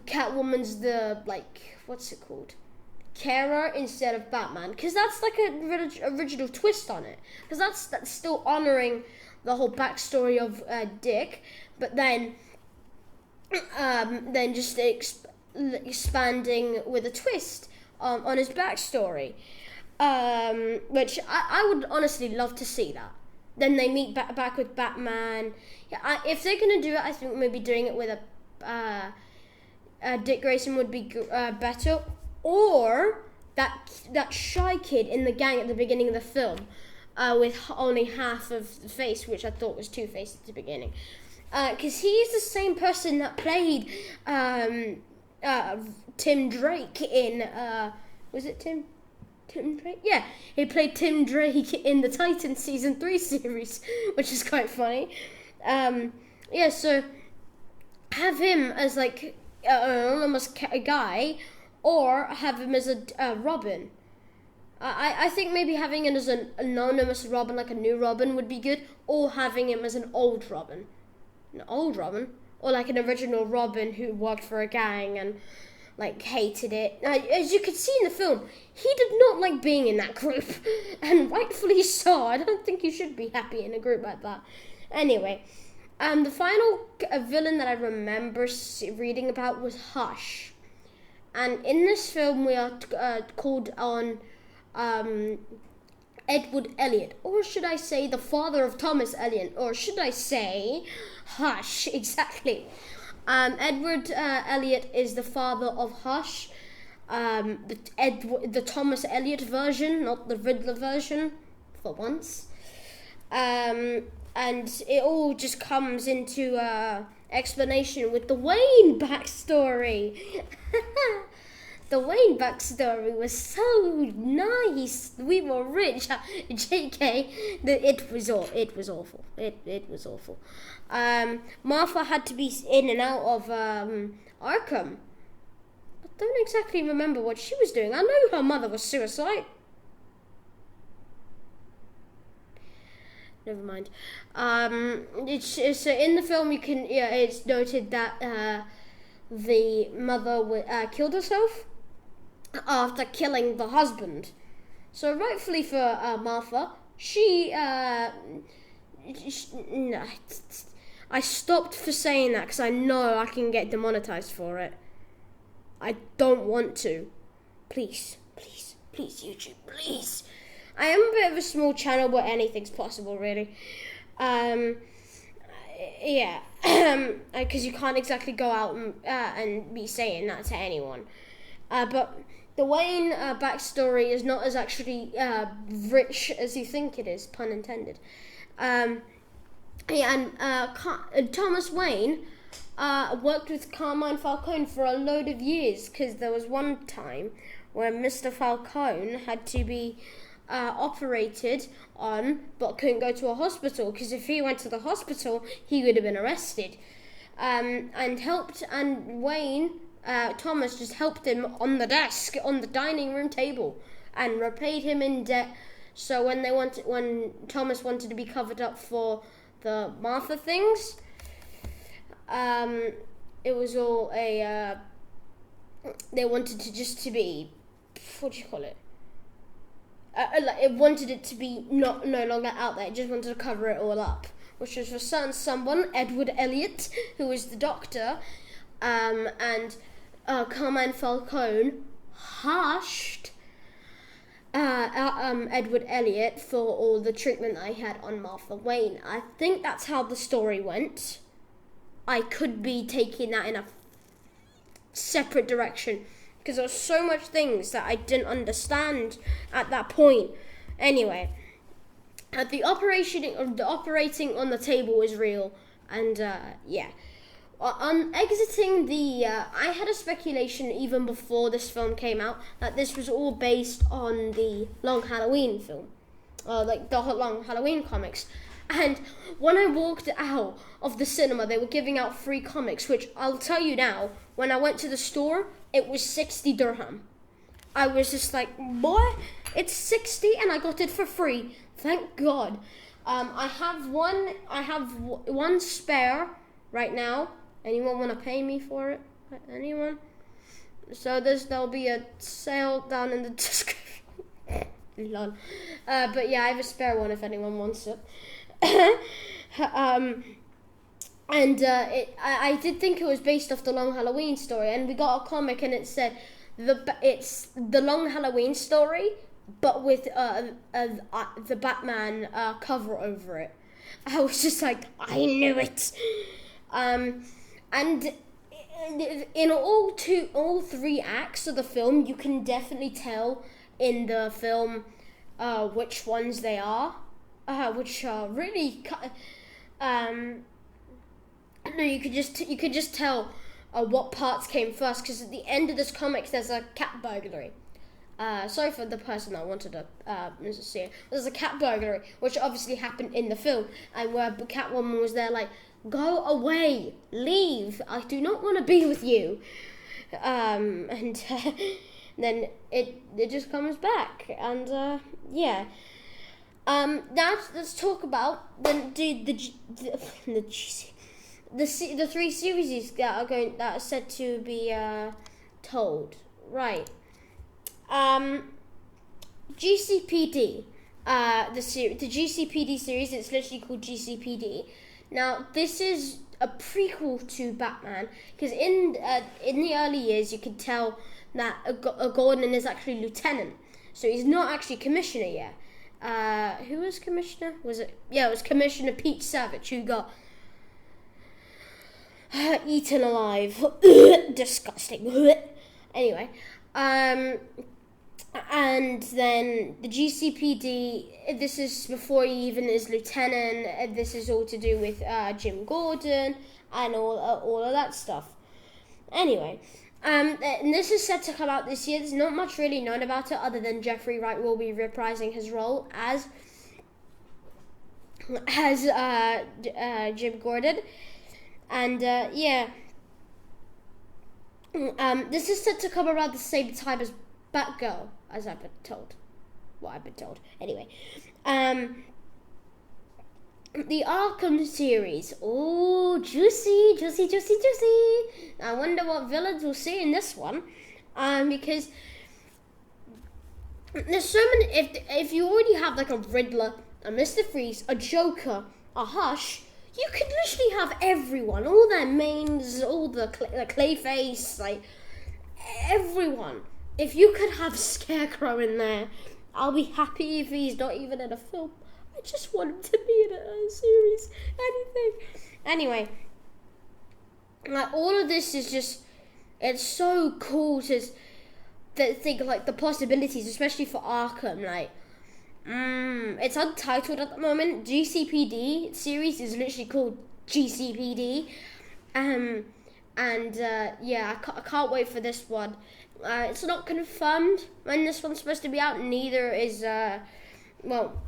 Catwoman's the, like, what's it called, carer instead of Batman, because that's like a original twist on it, because that's still honoring the whole backstory of Dick, but then just expanding with a twist on his backstory. Which I would honestly love to see that. Then they meet back with Batman. Yeah, if they're gonna do it, I think maybe doing it with a Dick Grayson would be better. Or that shy kid in the gang at the beginning of the film, with only half of the face, which I thought was Two-Face at the beginning, because he's the same person that played Tim Drake in was it Tim Drake? Yeah, he played Tim Drake in the Titans season 3 series, which is quite funny. Yeah, so have him as like an anonymous guy, or have him as a Robin. I think maybe having him as an anonymous Robin, like a new Robin, would be good, or having him as an old Robin. Or like an original Robin who worked for a gang and like hated it. As you could see in the film, he did not like being in that group, and rightfully so. I don't think you should be happy in a group like that. Anyway, the final villain that I remember reading about was Hush. And in this film, we are called on Edward Elliot, or should I say the father of Thomas Elliot, or should I say Hush, exactly. Edward Elliot is the father of Hush, the Thomas Elliot version, not the Riddler version, for once. And it all just comes into explanation with the Wayne backstory. The Wayne backstory was so nice. We were rich. JK, it was awful. It was awful. Martha had to be in and out of Arkham. I don't exactly remember what she was doing. I know her mother was suicide. Never mind. It's in the film. It's noted that the mother killed herself after killing the husband. So rightfully for Martha, no, I stopped for saying that because I know I can get demonetized for it. I don't want to. Please, YouTube, please. I am a bit of a small channel, but anything's possible, really. Yeah, because you can't exactly go out and be saying that to anyone. But the Wayne backstory is not as actually rich as you think it is, pun intended. Thomas Wayne worked with Carmine Falcone for a load of years, because there was one time where Mr. Falcone had to be operated on, but couldn't go to a hospital, because if he went to the hospital, he would have been arrested. And Wayne, Thomas just helped him on the desk, on the dining room table, and repaid him in debt. So when Thomas wanted to be covered up for the Martha things, it was all they wanted to be, what do you call it? It wanted it to be no longer out there. It just wanted to cover it all up, which was for someone, Edward Elliot, who was the doctor, and Carmine Falcone hushed Edward Elliot for all the treatment I had on Martha Wayne. I think that's how the story went. I could be taking that in a separate direction, because there were so much things that I didn't understand at that point. Anyway, the operating on the table is real, and yeah. On exiting I had a speculation even before this film came out that this was all based on the Long Halloween film, like the Long Halloween comics. And when I walked out of the cinema, they were giving out free comics, which I'll tell you now, when I went to the store, it was 60 dirham. I was just like, boy, it's 60 and I got it for free. Thank God. I have one spare right now. Anyone want to pay me for it? Anyone? So there'll be a sale down in the description. Lol. But yeah, I have a spare one if anyone wants it. I did think it was based off the Long Halloween story, and we got a comic and it said it's the Long Halloween story, but with the Batman cover over it. I was just like, I knew it. And in all three acts of the film, you can definitely tell in the film which ones they are, which are really you could just tell what parts came first, because at the end of this comics there's a cat burglary. Sorry for the person that wanted to see it. There's a cat burglary, which obviously happened in the film, and where Catwoman was there like, go away, leave, I do not want to be with you. And then it just comes back, and yeah. Now let's talk about the three series that are said to be told. Right. GCPD. The GCPD series. It's literally called GCPD. Now this is a prequel to Batman, because in the early years you could tell that Gordon is actually lieutenant, so he's not actually commissioner yet. Who was commissioner? Was it? Yeah, it was Commissioner Pete Savage, who got eaten alive. Disgusting. Anyway, and then the GCPD, this is before he even is lieutenant. This is all to do with Jim Gordon and all of that stuff. Anyway, and this is set to come out this year. There's not much really known about it, other than Jeffrey Wright will be reprising his role as Jim Gordon. And yeah, this is set to come around the same time as Batgirl, as I've been told. Well, I've been told. Anyway, the Arkham series. Oh, juicy. I wonder what villains we'll see in this one. Because there's so many. If you already have like a Riddler, a Mr. Freeze, a Joker, a Hush, you could literally have everyone, all their mains, all the Clayface, like everyone. If you could have Scarecrow in there, I'll be happy if he's not even in a film. I just want him to be in a series, anything. Anyway, like all of this is just, it's so cool to think like the possibilities, especially for Arkham. Like, it's untitled at the moment. GCPD series is literally called GCPD, and yeah, I can't wait for this one. It's not confirmed when this one's supposed to be out. Neither is well,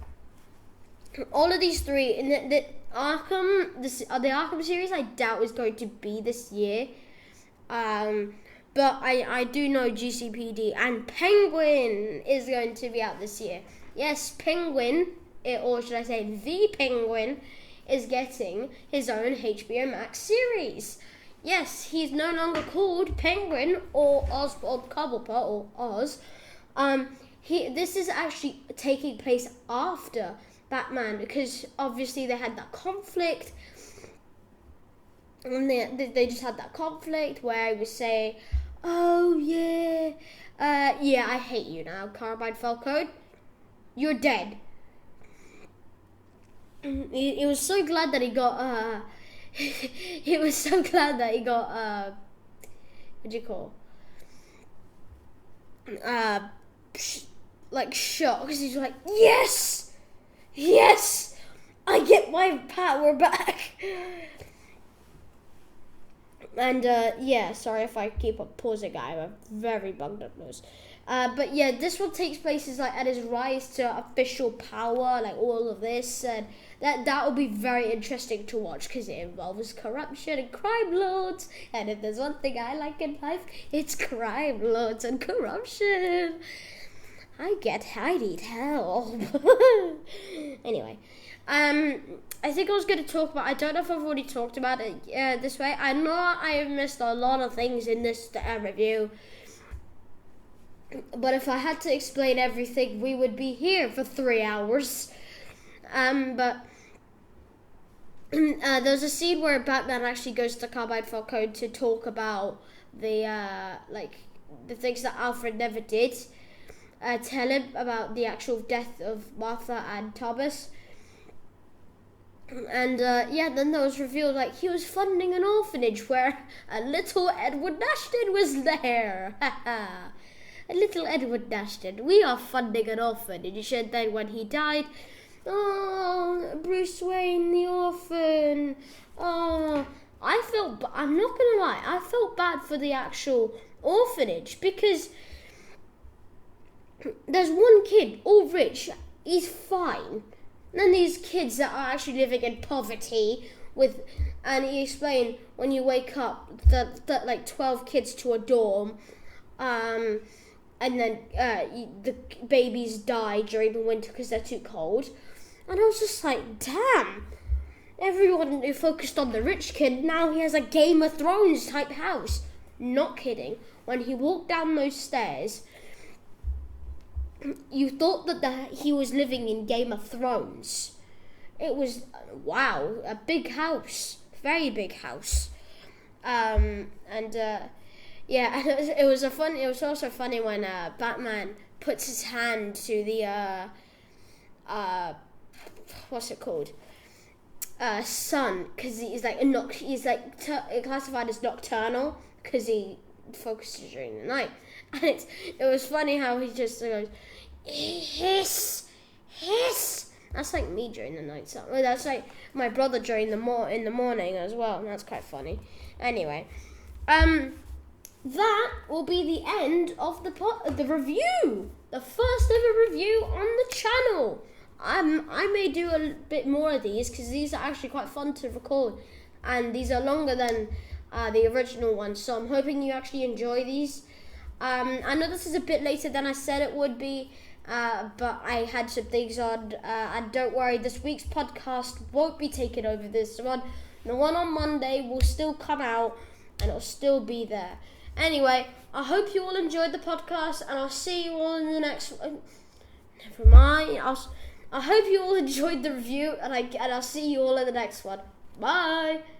all of these three in the Arkham, the Arkham series, I doubt is going to be this year. But I do know GCPD and Penguin is going to be out this year. Yes, Penguin, or should I say the Penguin, is getting his own HBO Max series. Yes, he's no longer called Penguin or Oswald Cobblepot or Oz. This is actually taking place after Batman, because obviously they had that conflict. And they just had that conflict where he would say, oh yeah, yeah, I hate you now, Carbide Falcone. You're dead. He was so glad that he got, he was so glad that he got, what do you call? Like shot, because he's like, yes! Yes! I get my power back! And, yeah, sorry if I keep on pausing, I have a very bunged up nose. But yeah, this one takes place is like at his rise to official power, like all of this, and that will be very interesting to watch, because it involves corruption and crime lords, and if there's one thing I like in life, it's crime lords and corruption. I need help. Anyway, I think I was going to talk about, I don't know if I've already talked about it this way. I know I have missed a lot of things in this review, but if I had to explain everything, we would be here for 3 hours. But there's a scene where Batman actually goes to Carbide Falcone to talk about the things that Alfred never did. Tell him about the actual death of Martha and Thomas. And then there was revealed like he was funding an orphanage where a little Edward Ashton was there. A little Edward Ashton. We are funding an orphanage, and then when he died, oh, Bruce Wayne, the orphan. Oh, I'm not gonna lie, I felt bad for the actual orphanage because there's one kid, all rich, he's fine. And then these kids that are actually living in poverty and he explained when you wake up that like 12 kids to a dorm, and then the babies die during the winter because they're too cold. And I was just like, damn, everyone who focused on the rich kid, now he has a Game of Thrones type house. Not kidding. When he walked down those stairs, you thought that he was living in Game of Thrones. It was, wow, a big house. Very big house. It was also funny when Batman puts his hand to the what's it called? Sun, because he's classified as nocturnal because he focuses during the night. And it was funny how he just goes, hiss, hiss. That's like me during the night. So that's like my brother during in the morning as well. And that's quite funny. Anyway, that will be the end of the review. The first ever review on the channel. I may do a bit more of these because these are actually quite fun to record, and these are longer than the original ones. So I'm hoping you actually enjoy these. I know this is a bit later than I said it would be, but I had some things on, and don't worry, this week's podcast won't be taken over this one. The one on Monday will still come out, and it'll still be there. Anyway, I hope you all enjoyed the podcast, and I'll see you all in the next one. Never mind, I hope you all enjoyed the review, and I'll see you all in the next one. Bye!